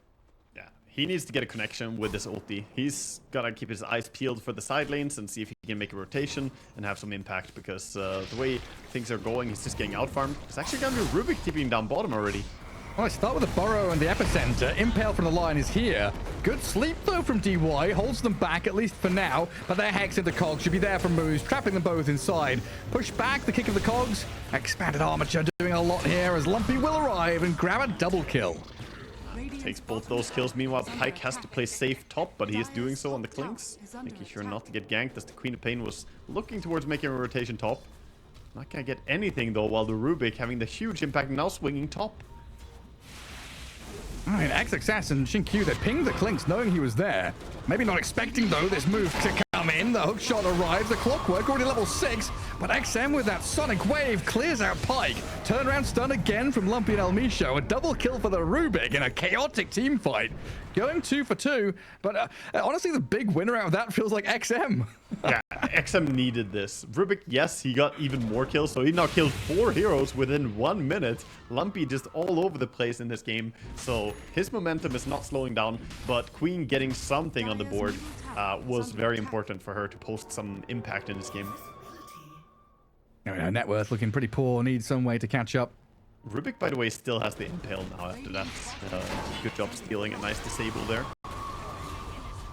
Yeah, he needs to get a connection with this ulti. He's got to keep his eyes peeled for the side lanes and see if he can make a rotation and have some impact, because the way things are going, he's just getting out-farmed. It's actually going to be Rubik keeping down bottom already. Well, I start with the Burrow and the Epicenter. Impale from the Lion is here. Good sleep, though, from DY. Holds them back, at least for now. But their Hex into Cogs should be there from Moose, trapping them both inside. Push back, the kick of the Cogs. Expanded armature doing a lot here as Lumpy will arrive and grab a double kill. Takes both those kills. Meanwhile, Pyke has to play safe top, but he is doing so on the Clinks. Making sure not to get ganked as the Queen of Pain was looking towards making a rotation top. Not gonna get anything, though, while the Rubik having the huge impact now swinging top. All right, XXS and Xinkyu, they pinged the Clinks knowing he was there. Maybe not expecting, though, this move to come in. The hook shot arrives, the Clockwork already level 6, but XM with that Sonic Wave clears out Pyke. Turnaround stun again from Lumpy and Elmisho. A double kill for the Rubik in a chaotic team fight. Going 2 for 2, but honestly, the big winner out of that feels like XM. Yeah, XM needed this. Rubik, yes, he got even more kills, so he now killed 4 heroes within 1 minute. Lumpy just all over the place in this game, so his momentum is not slowing down, but Queen getting something on the board was very important for her to post some impact in this game. Net worth looking pretty poor, needs some way to catch up. Rubik, by the way, still has the Impale now after that. Good job stealing a nice disable there.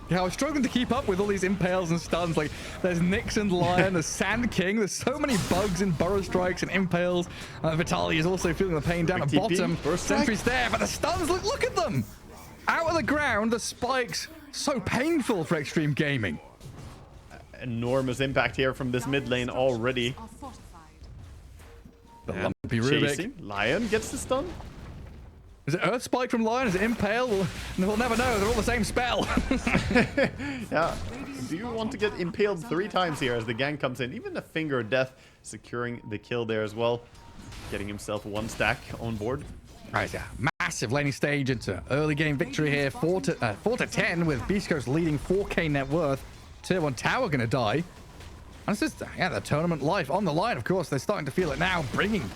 Yeah, I was struggling to keep up with all these impales and stuns. Like, there's Nyx and Lion, there's Sand King, there's so many bugs in Burrow Strikes and impales. Vitaly is also feeling the pain down at bottom. Sentry's there, but the stuns, look at them! Out of the ground, the spikes, so painful for Extreme Gaming. Enormous impact here from this mid lane already. The Lumpy Rubik. Lion gets the stun. Is it Earth Spike from Lion? Is it Impale? We'll never know. They're all the same spell. Yeah. Do you want to get impaled 3 times here as the gang comes in? Even the Finger of Death securing the kill there as well. Getting himself 1 stack on board. Right, yeah. Massive laning stage into early game victory here. 4 to 10 with beastcoast leading 4k net worth. Tier 1 tower going to die. And it's just, yeah, the tournament life on the line, of course. They're starting to feel it now, bringing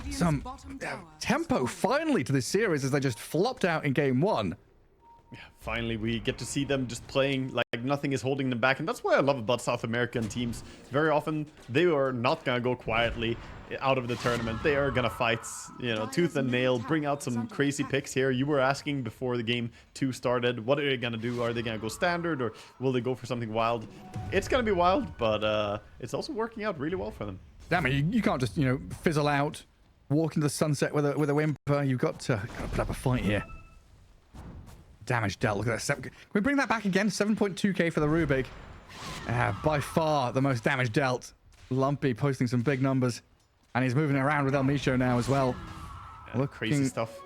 some tempo finally to this series as they just flopped out in game 1. Finally, we get to see them just playing like nothing is holding them back. And that's what I love about South American teams. Very often, they are not going to go quietly out of the tournament. They are going to fight, you know, tooth and nail, bring out some crazy picks here. You were asking before the game 2 started, what are they going to do? Are they going to go standard or will they go for something wild? It's going to be wild, but it's also working out really well for them. Damn it, you can't just, you know, fizzle out, walk into the sunset with a whimper. You've got to put up a fight here. Damage dealt. Look at that. Can we bring that back again? 7.2k for the Rubik. By far the most damage dealt. Lumpy posting some big numbers. And he's moving around with El Micho now as well. Yeah, crazy stuff.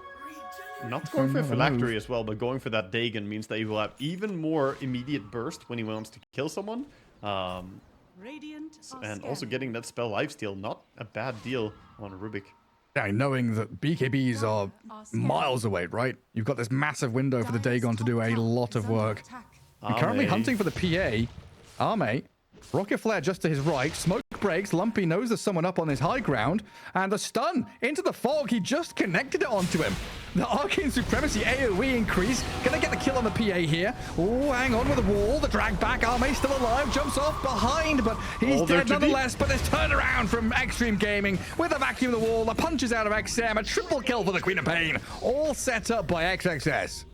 Not going for a phylactery as well, but going for that Dagon means that he will have even more immediate burst when he wants to kill someone. And also getting that spell lifesteal, not a bad deal on Rubik. Yeah, knowing that BKBs are miles away, right? You've got this massive window for the Dagon to do a lot of work. You're currently hunting for the PA. Arme. Rocket Flare just to his right. Smoke breaks. Lumpy knows there's someone up on his high ground. And the stun into the fog. He just connected it onto him. The Arcane Supremacy AoE increase. Gonna get the kill on the PA here. Oh, hang on with the wall. The drag back. Arme still alive. Jumps off behind, but he's dead nonetheless. But there's turnaround from Extreme Gaming with a vacuum of the wall. The punches out of XM. A triple kill for the Queen of Pain. All set up by XXS.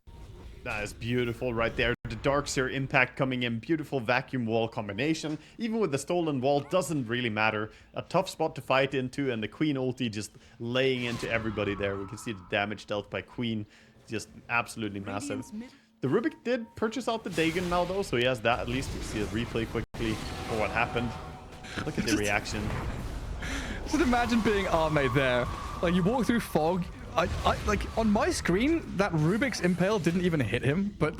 That is beautiful right there. The Darkseer impact coming in. Beautiful vacuum wall combination. Even with the stolen wall, doesn't really matter. A tough spot to fight into, and the Queen ulti just laying into everybody there. We can see the damage dealt by Queen. Just absolutely massive. The Rubik did purchase out the Dagon now, though, so he has that at least. We see a replay quickly for what happened. Look at the reaction. Just imagine being Arme there. Like, you walk through fog. Like, on my screen, that Rubik's Impale didn't even hit him, but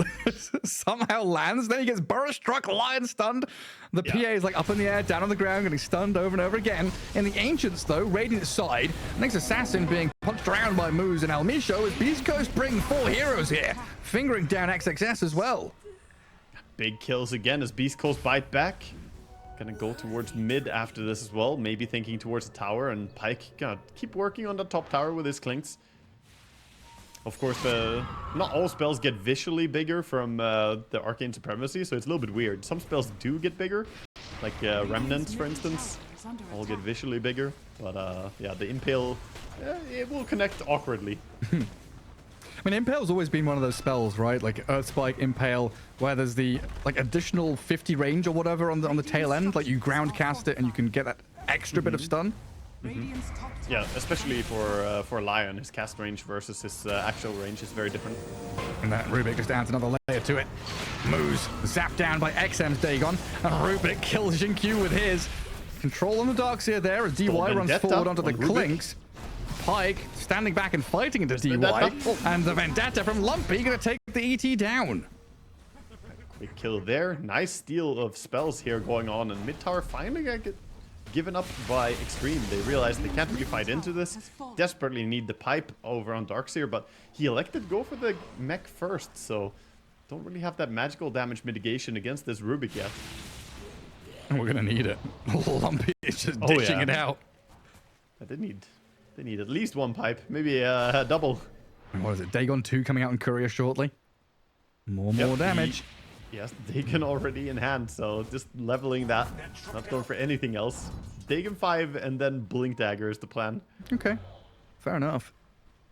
somehow lands. Then he gets burst struck, lion stunned. The PA is like up in the air, down on the ground, getting stunned over and over again. In the Ancients, though, Radiant side, next Assassin being punched around by Moose and El Micho as Beast Coast bring 4 heroes here, fingering down XXS as well. Big kills again as Beast Coast bite back. Gonna go towards mid after this as well. Maybe thinking towards the tower, and Pyke gonna keep working on the top tower with his Clinks. Of course, not all spells get visually bigger from the Arcane Supremacy, so it's a little bit weird. Some spells do get bigger, like Remnants, for instance, all get visually bigger. But yeah, the Impale, it will connect awkwardly. I mean, Impale's always been one of those spells, right? Like Earth Spike, Impale, where there's the like additional 50 range or whatever on the tail end. Like you ground cast it and you can get that extra bit of stun. Yeah, especially for Lion, his cast range versus his actual range is very different. And that Rubik just adds another layer to it. Moves zapped down by XM's Dagon, and Rubik kills Jinkyu with his. Control on the Darkseer there as DY runs forward onto the Clinks. Pyke standing back and fighting into DY, and the Vendetta from Lumpy gonna take the ET down. Quick kill there. Nice steal of spells here going on, and mid tower finally got given up by Extreme. They realized they can't really fight into this. Desperately need the pipe over on Darkseer, but he elected to go for the mech first, so don't really have that magical damage mitigation against this Rubik yet. We're gonna need it. Lumpy is just dishing it out. They need at least one pipe, maybe a double. What is it? Dagon 2 coming out in courier shortly. More damage. Yes, Dagon already in hand, so just leveling that. Not going for anything else. Dagon 5 and then Blink Dagger is the plan. Okay, fair enough.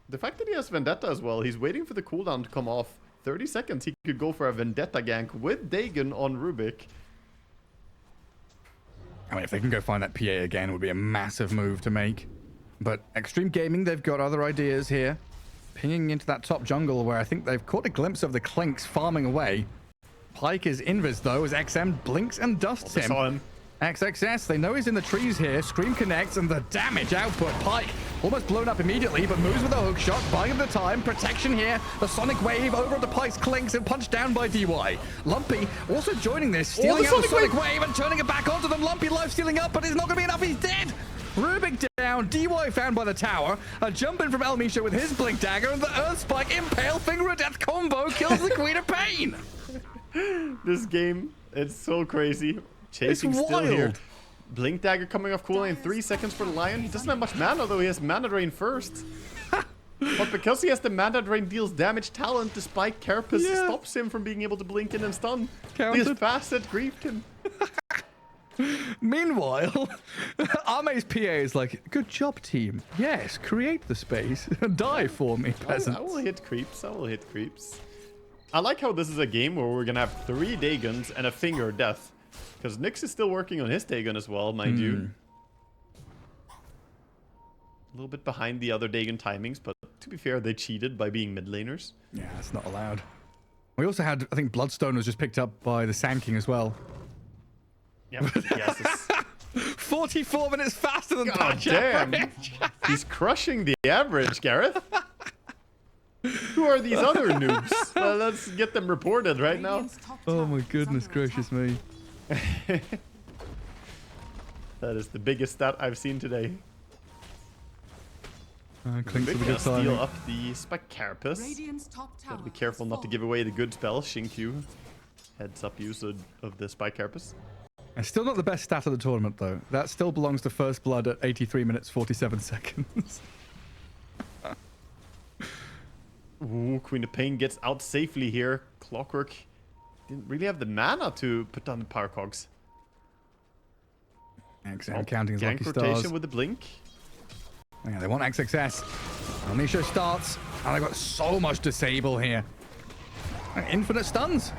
The fact that he has Vendetta as well, he's waiting for the cooldown to come off. 30 seconds, he could go for a Vendetta gank with Dagon on Rubik. I mean, if they can go find that PA again, it would be a massive move to make. But Extreme Gaming, they've got other ideas here. Pinging into that top jungle where I think they've caught a glimpse of the Clinks farming away. Pyke is invis though as XM blinks and dusts him. Saw him. XXS, they know he's in the trees here. Scream connects and the damage output. Pyke almost blown up immediately, but moves with a hook shot, buying the time. Protection here. The Sonic Wave over the Pyke's Clinks and punched down by DY. Lumpy also joining this, stealing out the Sonic Wave and turning it back onto them. Lumpy life stealing up, but it's not going to be enough. He's dead. Rubik down, DY found by the tower. A jump in from El Micho with his Blink Dagger, and the Earth Spike Impale Finger of Death combo kills the Queen of Pain. This game, it's so crazy. Chasing still here. Blink Dagger coming off cooldown in 3 seconds for the Lion. He doesn't have much mana though. He has mana drain first. But because he has the mana drain deals damage talent, the Spike Carapace stops him from being able to blink in and stun. Counted. His facet griefed him. Meanwhile, Arme's PA is like, good job, team. Yes, create the space. Die for me, peasants. I will hit creeps. I will hit creeps. I like how this is a game where we're going to have 3 Dagons and a Finger of Death. Because Nyx is still working on his Dagon as well, mind you. A little bit behind the other Dagon timings, but to be fair, they cheated by being mid laners. Yeah, it's not allowed. We also had, I think Bloodstone was just picked up by the Sand King as well. Yep. Yes. 44 minutes faster than God patch damn. average. He's crushing the average, Gareth. Who are these other noobs? Well, let's get them reported right now. Radiant's top Oh tower my is goodness under gracious attack. me. That is the biggest stat I've seen today. Clinks with a Gonna good steal timing. up the Spike Carapace. Radiant's top tower Gotta be careful has not to give fallen. away the good spell. Shinkyu. Heads up use of the Spike Carapace. It's still not the best stat of the tournament, though. That still belongs to First Blood at 83 minutes, 47 seconds. Ooh, Queen of Pain gets out safely here. Clockwork didn't really have the mana to put down the power cogs. Excellent, counting his Gank lucky rotation stars. with the blink. Yeah, they want XXS. Almisho starts, and they've got so much disable here. Infinite stuns.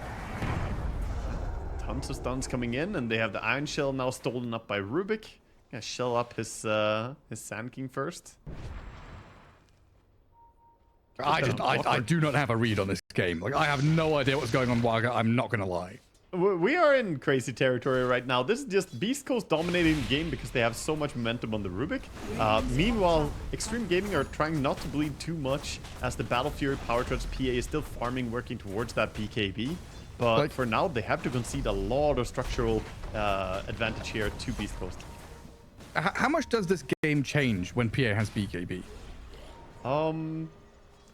Tons of stuns coming in, and they have the Iron Shell now stolen up by Rubik. Gonna shell up his Sand King first. I do not have a read on this game. Like, I have no idea what's going on, Waga. I'm not gonna lie. We are in crazy territory right now. This is just Beast Coast dominating the game because they have so much momentum on the Rubik. Meanwhile, Extreme Gaming are trying not to bleed too much as the Battle Fury Power Touch PA is still farming, working towards that BKB. But Like- for now, they have to concede a lot of structural advantage here to Beast Coast. How much does this game change when PA has BKB?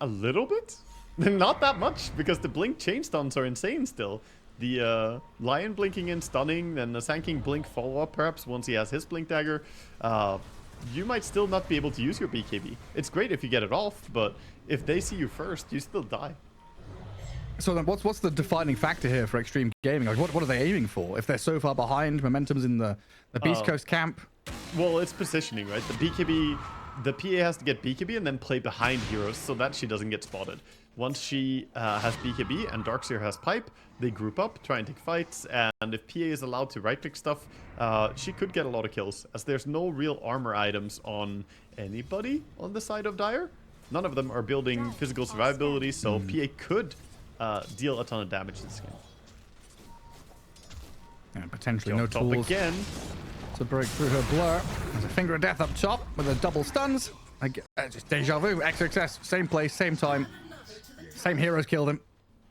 A little bit? Not that much, because the Blink chain stuns are insane still. The Lion blinking in, stunning, and the Sand King blink follow-up perhaps once he has his Blink Dagger. You might still not be able to use your BKB. It's great if you get it off, but if they see you first, you still die. So then what's the defining factor here for Extreme Gaming? Like, what are they aiming for? If they're so far behind, momentum's in the Beast Coast camp. Well, it's positioning, right? The PA has to get BKB and then play behind heroes so that she doesn't get spotted. Once she has BKB and Darkseer has Pipe, they group up, try and take fights, and if PA is allowed to right-click stuff, she could get a lot of kills, as there's no real armor items on anybody on the side of Dire. None of them are building physical survivability, so PA could deal a ton of damage this game. And potentially no Up top tools again. to break through her blur. There's a Finger of Death up top with a double stuns. Just deja vu, XXS, same place, same time. Same heroes killed him.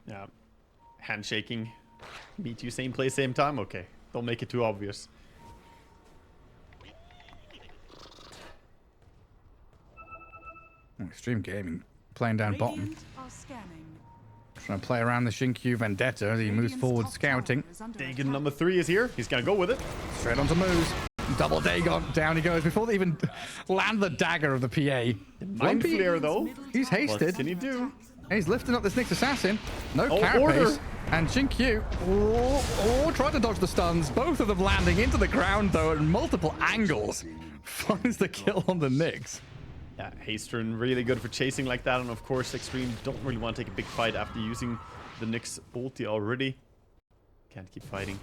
Yeah. Handshaking. Meet you same place, same time? Okay. Don't make it too obvious. Extreme Gaming playing down bottom. Radiant are scanning. Trying to play around the Shinkyu Vendetta as he moves Radiant's forward top scouting. tower is under Dagon attack. number 3 is here. He's gonna go with it. Straight onto moves. Double Dagon. Down he goes before they even land the dagger of the PA. Mind Lumpy, Flare though. he's What hasted. can he do? He's lifting up this Nyx Assassin. No Oh, carapace. order. And Shinkyu, trying to dodge the stuns. Both of them landing into the ground, though, at multiple angles. Finds the kill on the Nyx. Yeah, Hastern really good for chasing like that, and of course Extreme don't really want to take a big fight after using the Nyx ulti already. Can't keep fighting.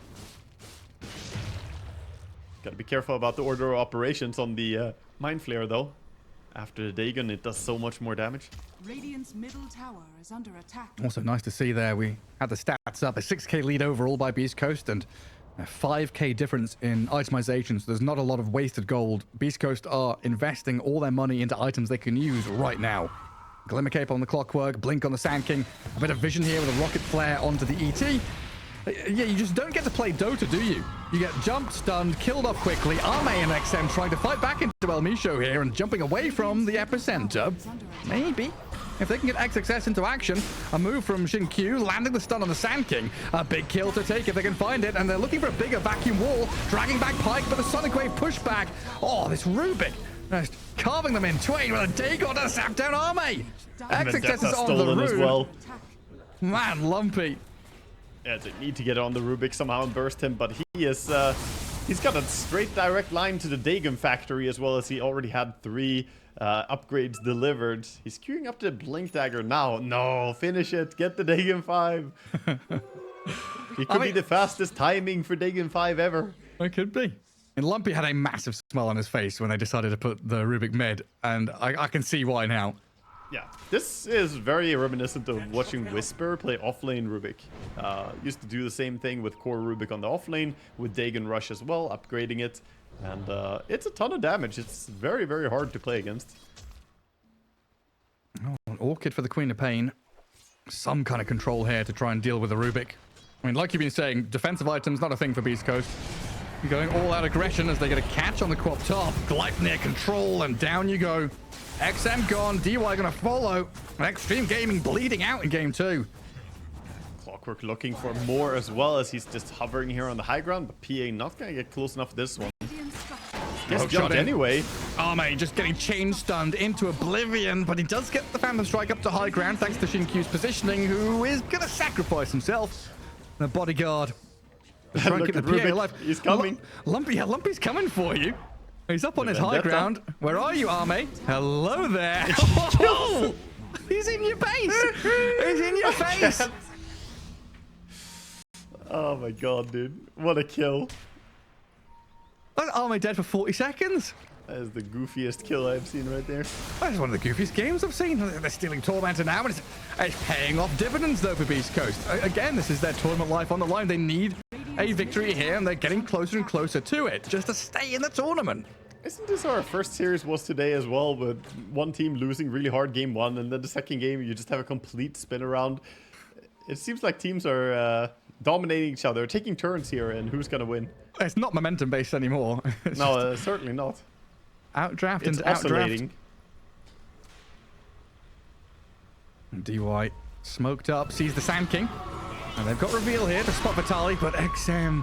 Gotta be careful about the order of operations on the Mind Flare though. After the Dagon, it does so much more damage. Radiant's middle tower is under attack. Also nice to see there. We had the stats up. A 6k lead overall by Beast Coast and a 5k difference in itemization. So there's not a lot of wasted gold. Beast Coast are investing all their money into items they can use right now. Glimmer Cape on the Clockwork, Blink on the Sand King, a bit of vision here with a Rocket Flare onto the ET. Yeah, you just don't get to play Dota, do you? You get jumped, stunned, killed off quickly. Arme and XM trying to fight back into El Misho here and jumping away from the epicenter. Maybe. If they can get XXS into action, a move from Shinkyu, landing the stun on the Sand King. A big kill to take if they can find it, and they're looking for a bigger vacuum wall, dragging back Pike, but the Sonic Wave pushback. Oh, this Rubik Just carving them in twain with a Dagon to zap down Army. X successes Vendetta on the stolen as route. well. Man, Lumpy. Yeah, they need to get on the Rubik somehow and burst him, but he is he's got a straight direct line to the Dagon factory, as well as he already had 3 upgrades delivered. He's queuing up the Blink Dagger now. No, finish it. Get the Dagon 5. He could be the fastest timing for Dagon 5 ever. It could be. And Lumpy had a massive smile on his face when they decided to put the Rubik mid, and I can see why now. Yeah, this is very reminiscent of watching Whisper play offlane Rubik. Used to do the same thing with core Rubik on the offlane, with Dagon Rush as well, upgrading it. And it's a ton of damage. It's very, very hard to play against. Oh, an Orchid for the Queen of Pain. Some kind of control here to try and deal with the Rubik. I mean, like you've been saying, defensive items, not a thing for Beast Coast. Going all out aggression as they get a catch on the quad top. Gleipnir control, and down you go. XM gone, DY gonna follow. And Extreme Gaming bleeding out in game 2. Clockwork looking for more as well, as he's just hovering here on the high ground, but PA not gonna get close enough this one. Gets jumped anyway. Arme just getting chain stunned into oblivion, but he does get the Phantom Strike up to high ground thanks to Shinkyu's positioning, who is gonna sacrifice himself. The bodyguard. Try and keep the PA alive. He's coming. Lumpy's coming for you. He's up on his high ground. Where are you, Arme? Hello there. Oh, he's in your face. He's in your face. Oh my god, dude. What a kill. Arme dead for 40 seconds. That is the goofiest kill I've seen right there. That's one of the goofiest games I've seen. They're stealing Tormentor now, and it's paying off dividends, though, for Beast Coast. Again, this is their tournament life on the line. They need a victory here, and they're getting closer and closer to it, just to stay in the tournament. Isn't this our first series was today as well, with one team losing really hard game 1, and then the second game you just have a complete spin around? It seems like teams are dominating each other, taking turns here, and who's going to win? It's not momentum based anymore. No, certainly not. Outdraft It's and outdraft. oscillating. DY smoked up, sees the Sand King. And they've got reveal here to spot Vitali, but XM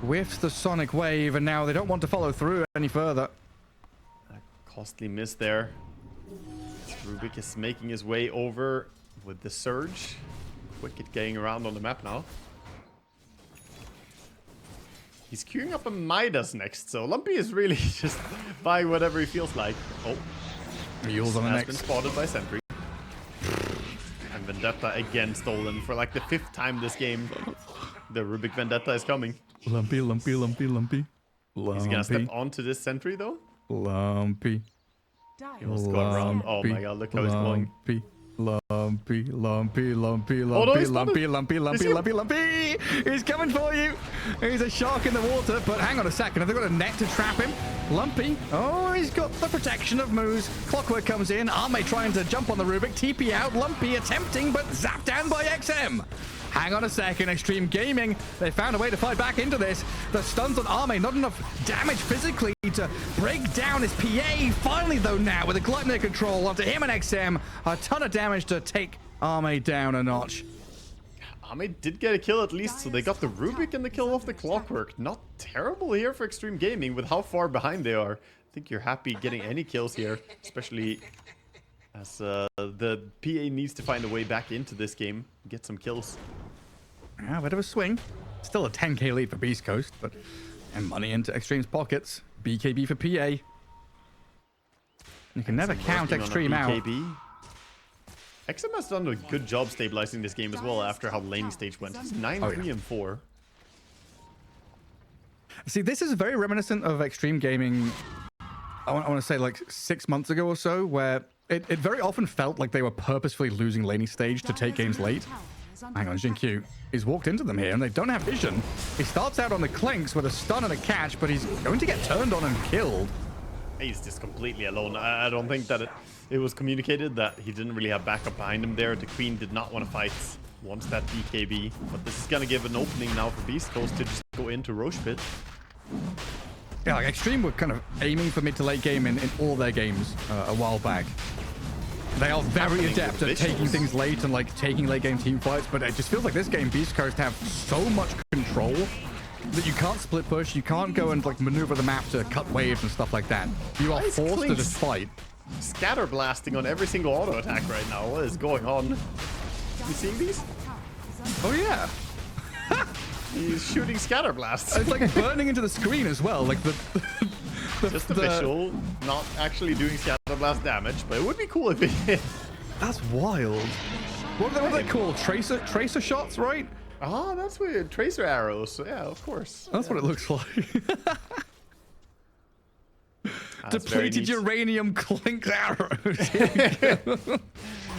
whiffs the Sonic Wave, and now they don't want to follow through any further. A costly miss there. Rubik is making his way over with the Surge. Wicked getting around on the map now. He's queuing up a Midas next, so Lumpy is really just buying whatever he feels like. Oh, Mules on the has next. been spotted by Sentry. And Vendetta again stolen for like the 5th time this game. The Rubik Vendetta is coming. Lumpy, lumpy, lumpy, lumpy. Lumpy. He's gonna step onto this Sentry though. Lumpy. Almost got around. Oh my god, look how he's going. Lumpy. Lumpy, lumpy, lumpy, no, lumpy, he's lumpy, spotted. lumpy, lumpy, lumpy, lumpy. He's coming for you. He's a shark in the water, but hang on a second. Have they got a net to trap him? Lumpy. Oh, he's got the protection of Moose. Clockwork comes in. Arme trying to jump on the Rubik. TP out. Lumpy attempting, but zapped down by XM. Hang on a second, Extreme Gaming. They found a way to fight back into this. The stuns on Arme, not enough damage physically to break down his PA. Finally, though, now with a Gleipnir control onto him and XM. A ton of damage to take Arme down a notch. Ahmed did get a kill at least, so they got the Rubik and the kill off the Clockwork. Not terrible here for Extreme Gaming with how far behind they are. I think you're happy getting any kills here, especially as the PA needs to find a way back into this game, get some kills. Yeah, a bit of a swing. Still a 10k lead for Beast Coast, but and money into Extreme's pockets. BKB for PA. You can never count Extreme out. XM has done a good job stabilizing this game as well after how lane stage went. He's 9-3-4. See, this is very reminiscent of Extreme Gaming, I want to say like 6 months ago or so, where it very often felt like they were purposefully losing laning stage to take games late. Hang on, Jinkyu. He's walked into them here, and they don't have vision. He starts out on the Clinks with a stun and a catch, but he's going to get turned on and killed. He's just completely alone. I don't think that it was communicated that he didn't really have backup behind him there. The Queen did not want to fight once that BKB. But this is going to give an opening now for Beast Coast to just go into Roche Pit. Yeah, like Extreme were kind of aiming for mid to late game in all their games a while back. They are very adept at taking things late and like taking late game team fights, but it just feels like this game Beast Coast have so much control that you can't split push, you can't go and like maneuver the map to cut waves and stuff like that. You are Why is forced to Klinks just fight. Scatter blasting on every single auto attack right now. What is going on? You seeing these? Oh yeah. He's shooting scatter blasts. It's like burning into the screen as well. Like the Just a visual, not actually doing scatter blast damage, but it would be cool if it did. That's wild. What are they called? Tracer shots, right? Ah, that's weird. Tracer arrows. Yeah, of course. That's what it looks like. Depleted uranium clink arrows.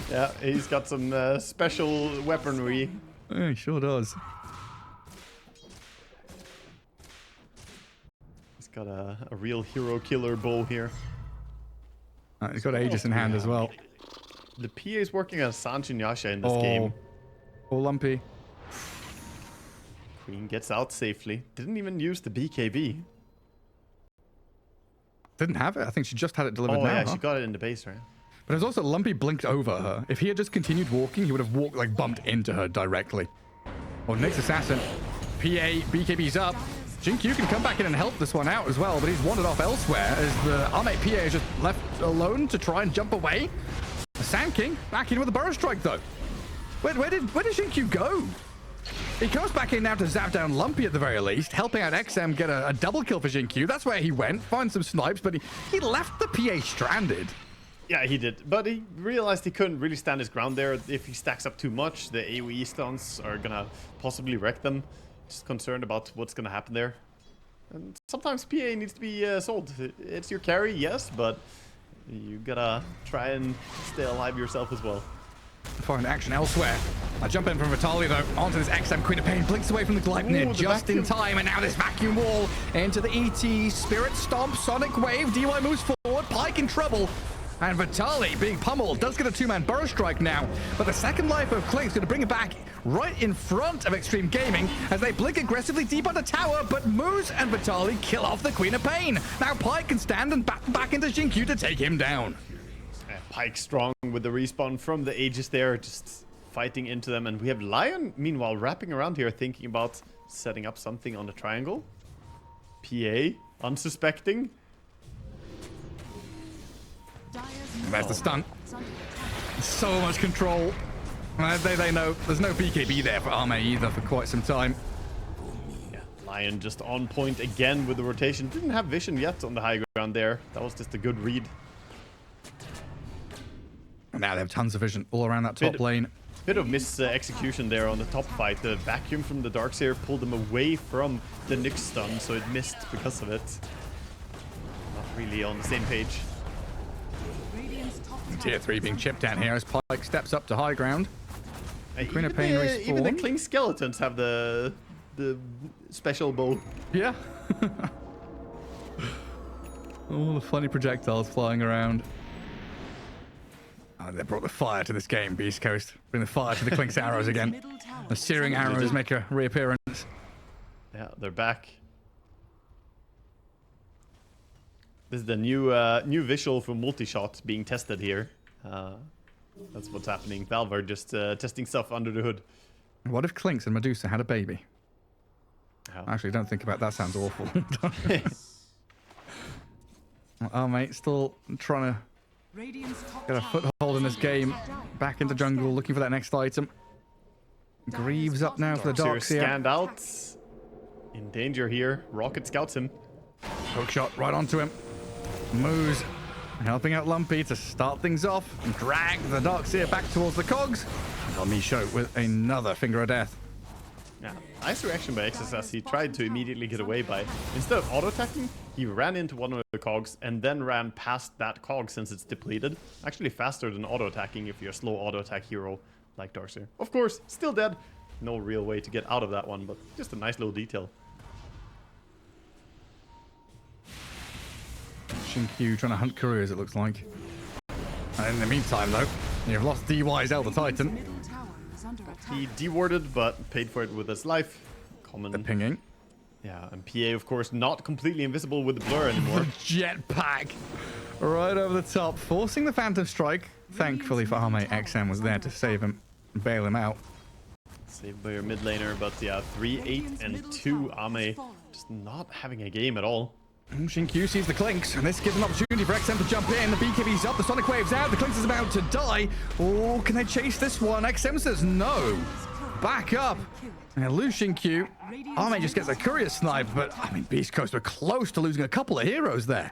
Yeah, he's got some special weaponry. Yeah, he sure does. He's got a real hero killer bow here. He's got Aegis in hand as well. The PA is working on Sanch and Yasha in this game. Oh, Lumpy. Queen gets out safely. Didn't even use the BKB. Didn't have it. I think she just had it delivered Oh, now. yeah, Huh? she got it in the base, right? But it was also Lumpy blinked over her. If he had just continued walking, he would have walked, like, bumped into her directly. Oh, Nyx Assassin. PA, BKB's up. Jinkyu can come back in and help this one out as well, but he's wandered off elsewhere as the Armate PA is just left alone to try and jump away. The Sand King back in with a Burrow Strike, though. Where did Jinkyu go? He comes back in now to zap down Lumpy at the very least, helping out XM get a double kill for Jinkyu. That's where he went, find some snipes, but he left the PA stranded. Yeah, he did. But he realized he couldn't really stand his ground there. If he stacks up too much, the AoE stuns are gonna possibly wreck them. Just concerned about what's gonna happen there. And sometimes PA needs to be sold. It's your carry, yes, but you gotta try and stay alive yourself as well. Find action elsewhere. I jump in from Vitaly though, onto this XM Queen of Pain, blinks away from the Gleipnir just in time, and now this vacuum wall into the ET, Spirit Stomp, Sonic Wave, DY moves forward, Pyke in trouble, and Vitaly being pummeled, does get a two-man Burrow Strike now, but the second life of Klink's going to bring it back right in front of Extreme Gaming as they blink aggressively deep under tower, but Moose and Vitaly kill off the Queen of Pain. Now Pyke can stand and back into Jinkyu to take him down. Pyke strong with the respawn from the Aegis there, just fighting into them. And we have Lion, meanwhile, wrapping around here, thinking about setting up something on the triangle. PA, unsuspecting. There's the stun. So much control. They know there's no BKB there for Arme either for quite some time. Yeah, Lion just on point again with the rotation. Didn't have vision yet on the high ground there. That was just a good read. Now they have tons of vision all around that top lane. Bit of execution there on the top fight. The vacuum from the Darkseer pulled them away from the Nyx stun, so it missed because of it. Not really on the same page. Tier 3 being chipped down here as Pyke steps up to high ground. Queen of Pain respawn. Even the Cling Skeletons have the special bow. Yeah. All the funny projectiles flying around. Oh, they brought the fire to this game, Beast Coast. Bring the fire to the Klink's arrows again. The searing arrows make a reappearance. Yeah, they're back. This is the new visual for multi-shot being tested here. That's what's happening. Valve are just testing stuff under the hood. What if Klinks and Medusa had a baby? How? Actually, don't think about that. Sounds awful. Oh, mate, still trying to get a foothold in this game. Back into jungle, looking for that next item. Greaves up now for the Darkseer. Scanned out. In danger here. Rocket scouts him. Hook shot right onto him. Moves, helping out Lumpy to start things off and drag the Darkseer back towards the cogs. And Misho with another finger of death. Yeah, nice reaction by XSS. He tried to immediately get away by, instead of auto-attacking, he ran into one of the cogs and then ran past that cog since it's depleted. Actually faster than auto-attacking if you're a slow auto-attack hero like Darkseer. Of course, still dead. No real way to get out of that one, but just a nice little detail. Jinkyu trying to hunt careers, it looks like. And in the meantime, though, you've lost DY's Elder Titan. He dewarded, but paid for it with his life. Common. The pinging. Yeah, and PA, of course, not completely invisible with the blur anymore. Jetpack right over the top, forcing the Phantom Strike. Thankfully for Arme, XM was there to save him and bail him out. Saved by your mid laner, but yeah, 3, 8, and 2. Ame just not having a game at all. Q sees the Clinks, and this gives an opportunity for XM to jump in. The BKB's up, the Sonic Wave's out, the Clinks is about to die. Oh, can they chase this one? XM says no. Back up. And Q. Ame just gets a curious snipe, but I mean, Beast Coast were close to losing a couple of heroes there.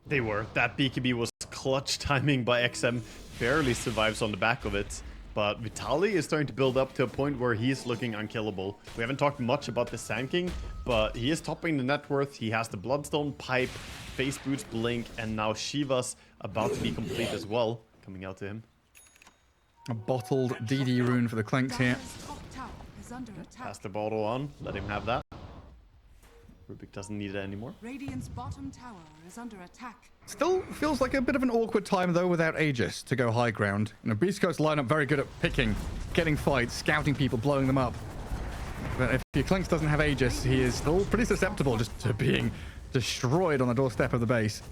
They were. That BKB was clutch timing by XM. Barely survives on the back of it. But Vitaly is starting to build up to a point where he's looking unkillable. We haven't talked much about the Sand but he is topping the net worth. He has the Bloodstone, Pipe, Face Boots, Blink, and now Shiva's about to be complete as well, coming out to him. A bottled DD rune for the Clinks here. Pass the bottle on, let him have that. Rubik doesn't need it anymore. Radiant's bottom tower is under attack. Still feels like a bit of an awkward time, though, without Aegis to go high ground. You know, Beast Coast lineup very good at picking, getting fights, scouting people, blowing them up. But if your Clinks doesn't have Aegis, he is still pretty susceptible just to being destroyed on the doorstep of the base.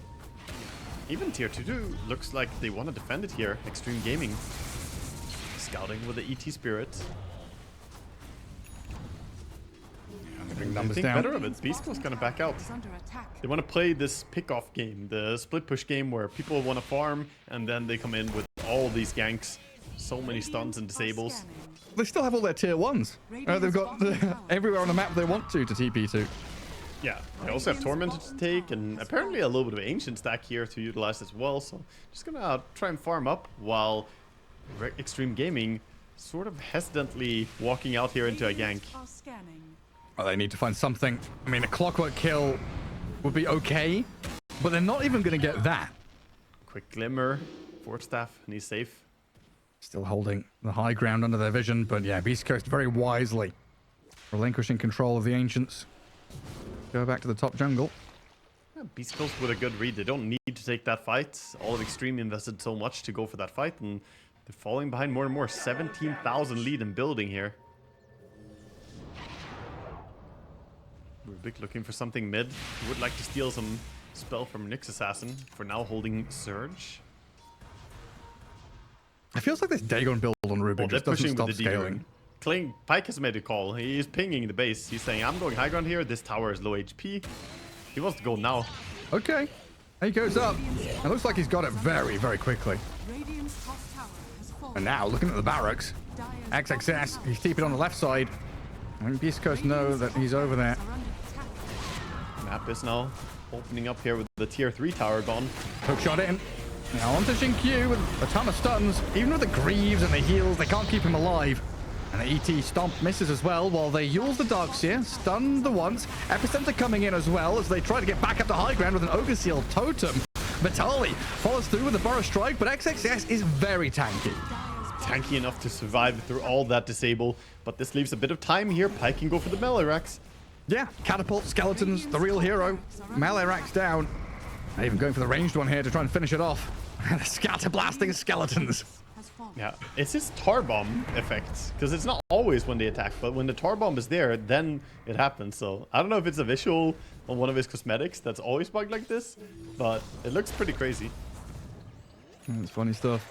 Even tier 2 looks like they want to defend it here. Extreme Gaming. Scouting with the ET Spirit. Bring numbers think down. Better of it. Beast Coast gonna back out. They want to play this pick-off game, the split push game where people want to farm and then they come in with all these ganks, so many stuns and disables. They still have all their tier 1s. They've got everywhere on the map they want to TP to. Yeah, they also have Tormented to take and apparently a little bit of Ancient stack here to utilize as well. So just gonna try and farm up while Extreme Gaming sort of hesitantly walking out here into a gank. Well, they need to find something. I mean, a clockwork kill would be okay, but they're not even going to get that. Quick Glimmer, Forge Staff, and he's safe. Still holding the high ground under their vision, but yeah, Beast Coast very wisely relinquishing control of the Ancients. Go back to the top jungle. Yeah, Beast Coast with a good read. They don't need to take that fight. All of Extreme invested so much to go for that fight, and they're falling behind more and more. 17,000 lead in building here. Rubik looking for something mid. Would like to steal some spell from Nyx Assassin. For now, holding Surge. It feels like this Dagon build on Rubik just doesn't stop scaling. Pike has made a call. He's pinging the base. He's saying, I'm going high ground here. This tower is low HP. He wants to go now. Okay. He goes up. It looks like he's got it very, very quickly. And now, looking at the barracks, XXS, he's keeping on the left side. I think Beast Coast know that he's over there. Map is now opening up here with the tier 3 tower gone. Hook shot in. Now onto Q with a ton of stuns. Even with the Greaves and the heals, they can't keep him alive. And the ET Stomp misses as well, while they use the Darkseer, stun the once. Epicenter coming in as well as they try to get back up to high ground with an Ogre Seal Totem. Vitaly follows through with the Burrow Strike, but XXS is very tanky. Tanky enough to survive through all that disable, but this leaves a bit of time here. Pike can go for the melee racks. Yeah, Catapult, Skeletons, the real hero. Melee racks down. They're even going for the ranged one here to try and finish it off. Scatter blasting Skeletons. Yeah, it's his tar bomb effect, because it's not always when they attack, but when the tar bomb is there, then it happens. So I don't know if it's a visual on one of his cosmetics that's always bugged like this, but it looks pretty crazy. That's funny stuff.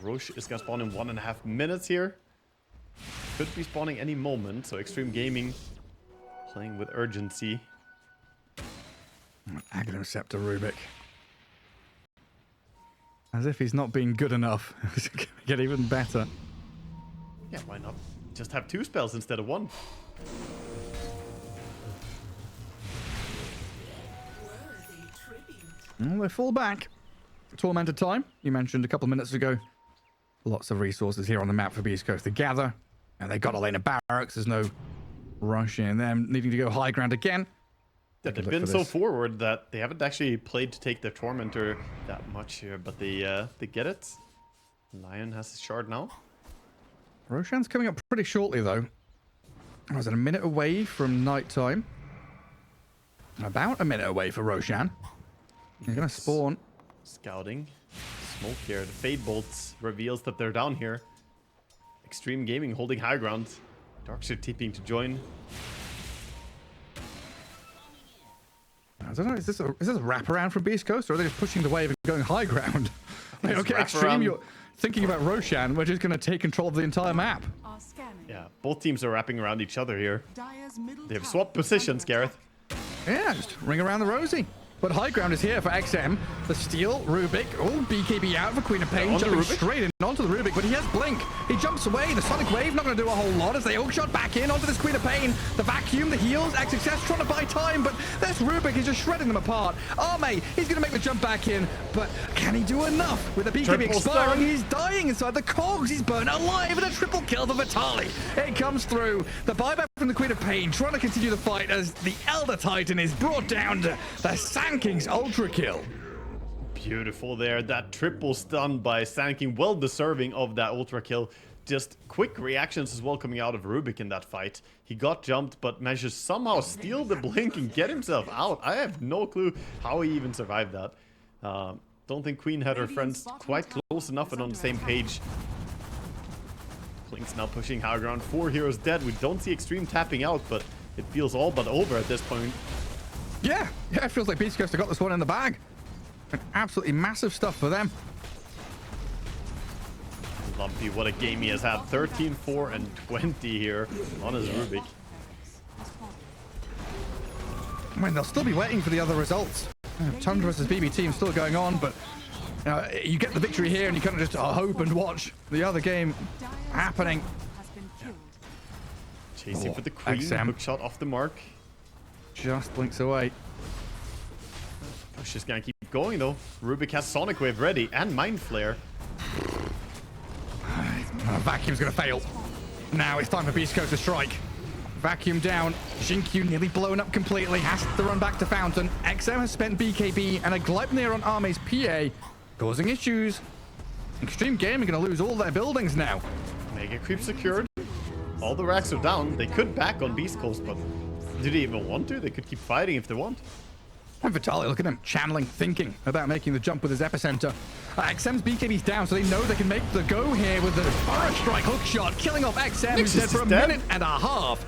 Roche is gonna spawn in 1.5 minutes here. Could be spawning any moment, so Extreme Gaming playing with urgency. Aghanim Scepter Rubik. As if he's not being good enough. It's gonna get even better. Yeah, why not? Just have 2 spells instead of 1. Well, they fall back. Tormented time, you mentioned a couple of minutes ago. Lots of resources here on the map for Beast Coast to gather. And they got a lane of barracks. There's no rush in them needing to go high ground again. Yeah, they've been so forward that they haven't actually played to take their Tormentor that much here, but they get it. Lion has his shard now. Roshan's coming up pretty shortly, though. I was a minute away from nighttime. About a minute away for Roshan. He's going to spawn. Scouting. Smoke here. The Fade Bolts reveals that they're down here. Extreme Gaming holding high ground. Darkseer TPing to join. I don't know, is this a wraparound from Beast Coast, or are they just pushing the wave and going high ground? Like, okay, Extreme, you're thinking about Roshan, we're just going to take control of the entire map. Yeah, both teams are wrapping around each other here. Dire's middle They've tower swapped is positions, under Gareth. Yeah, just ring around the rosy. But high ground is here for XM. The steal, Rubik. Oh, BKB out for Queen of Pain. Onto Jumping Rubik. straight in onto the Rubik, but he has Blink. He jumps away. The Sonic Wave not going to do a whole lot as they hook shot back in onto this Queen of Pain. The vacuum, the heals, XXS trying to buy time, but this Rubik is just shredding them apart. Arme, he's going to make the jump back in, but can he do enough? With the BKB Triple expiring, stun. he's dying inside the cogs. He's burnt alive and a triple kill for Vitali. It comes through. The buyback from the Queen of Pain trying to continue the fight as the Elder Titan is brought down to the Sand King's ultra kill. Beautiful there. That triple stun by Sand King, well deserving of that ultra kill. Just quick reactions as well coming out of Rubik in that fight. He got jumped, but managed to somehow steal the blink and get himself out. I have no clue how he even survived that. Don't think Queen had her friends quite close enough and on the same page. Klink's now pushing high ground. 4 heroes dead. We don't see Extreme tapping out, but it feels all but over at this point. Yeah, it feels like Beast Coast have got this one in the bag. Absolutely massive stuff for them. Lumpy, what a game he has had. 13, 4, and 20 here on his Rubik. I mean, they'll still be waiting for the other results. Tundra versus BB team still going on, but you get the victory here and you kind of just hope and watch the other game happening. has been killed. Chasing for the Queen. XM. Hook shot off the mark. Just blinks away. Push is gonna keep going though. Rubik has Sonic Wave ready and Mind Flare. Vacuum's gonna fail. Now it's time for Beast Coast to strike. Vacuum down. Jinkyu nearly blown up completely. Has to run back to Fountain. XM has spent BKB and a Gleipnir on Arme's PA, causing issues. Extreme Gaming gonna lose all their buildings now. Mega Creep secured. All the racks are down. They could back on Beast Coast, but do they even want to? They could keep fighting if they want. And Vitali, look at him, channeling, thinking about making the jump with his epicenter. XM's BKB's down, so they know they can make the go here with the Fire Strike hook shot, killing off XM, who's dead for a minute and a half.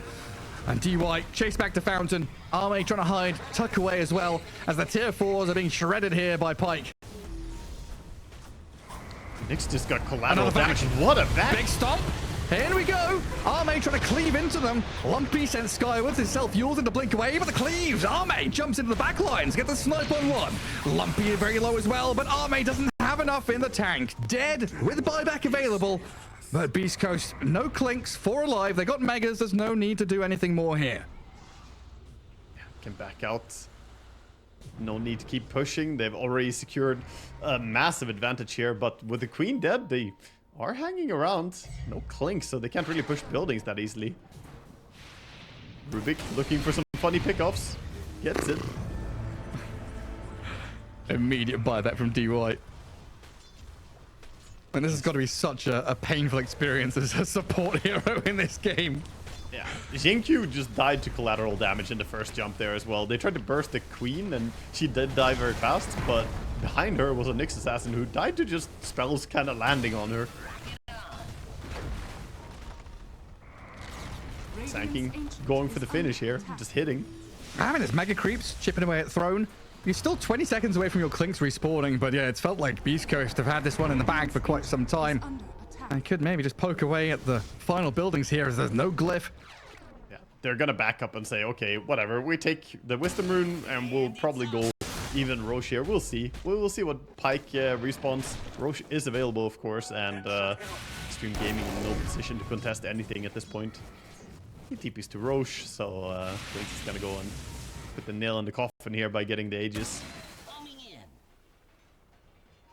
And DY chased back to Fountain. Arme trying to hide, tuck away as well, as the tier 4s are being shredded here by Pyke. Nyx just got collateral Another damage. back. What a back! Big stomp. Here we go. Arme trying to cleave into them. Lumpy sent skywards. His self-fuels into blink away, but the cleaves. Arme jumps into the back lines. Get the snipe on one. Lumpy very low as well, but Arme doesn't have enough in the tank. Dead with buyback available. But Beast Coast, no clinks, 4 alive. They got megas. There's no need to do anything more here. Can back out. No need to keep pushing. They've already secured a massive advantage here, but with the Queen dead, they are hanging around. No clinks, so they can't really push buildings that easily. Rubik looking for some funny pickoffs. Gets it. Immediate buyback from DY. And this has got to be such a painful experience as a support hero in this game. Yeah, Jinkyu just died to collateral damage in the first jump there as well. They tried to burst the Queen, and she did die very fast, but behind her was a Nyx assassin who died to just spells kind of landing on her. Sand King going for the finish here, just hitting. I mean, there's mega creeps chipping away at Throne. You're still 20 seconds away from your clinks respawning, but yeah, it's felt like Beast Coast have had this one in the bag for quite some time. Under attack. I could maybe just poke away at the final buildings here as there's no glyph. Yeah, they're gonna back up and say, okay, whatever, we take the Wisdom Rune and we'll probably go even Roche here. We'll see. We'll see what Pyke respawns. Roche is available, of course, and Extreme Gaming in no position to contest anything at this point. He TPs to Roche, so Blink is gonna go and put the nail in the coffin here by getting the Aegis.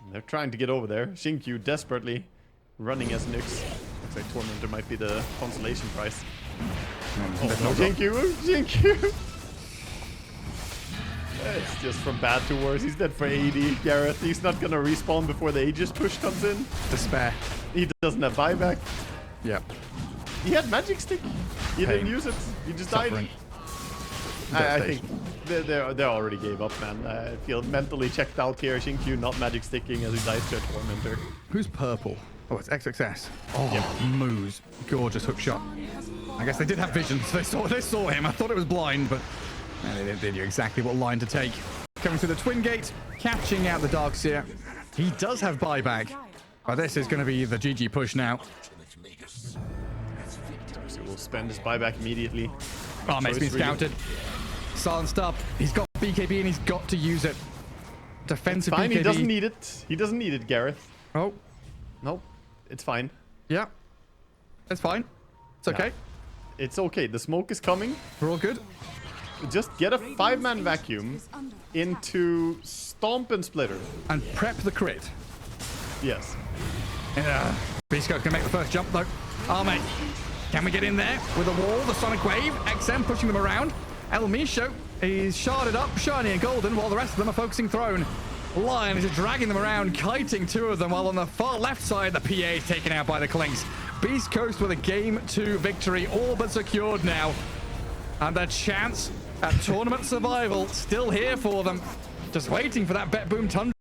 And they're trying to get over there. Jinkyu desperately running as Nyx. Looks like Tormentor might be the consolation prize. Oh, no, Jinkyu! It's just from bad to worse. He's dead for 80. Gareth, he's not gonna respawn before the Aegis push comes in. Despair. He doesn't have buyback. Yep. He had Magic Stick. He didn't use it. He just Suffering. died. I think they already gave up, man. I feel mentally checked out here. Jinkyu not Magic Sticking as he dies to a Tormentor. Who's purple? Oh, it's XXS. Oh, Moose. Gorgeous hook shot. I guess they did have visions. They saw him. I thought it was blind, but they knew exactly what line to take. Coming through the Twin Gate, catching out the Darkseer. He does have buyback. But this is going to be the GG push now. will spend his buyback immediately. Oh, mate's been scouted. Silenced up. He's got BKB and he's got to use it. Defensive Fine, BKB. he doesn't need it. He doesn't need it, Gareth. Oh, Nope, it's fine. yeah. It's fine. It's okay. It's okay. The smoke is coming. We're all good. Just get a 5-man vacuum Is under into Stomp and Splitter. And prep the crit. Yes. Beastcoast can make the first jump though. Oh, mate. Can we get in there with a wall? The Sonic Wave. XM pushing them around. El Misho is sharded up, shiny and golden, while the rest of them are focusing throne. Lion is dragging them around, kiting 2 of them, while on the far left side, the PA is taken out by the Clinks. Beastcoast with a Game 2 victory, all but secured now. And their chance at tournament survival still here for them. Just waiting for that Bet Boom Tundra.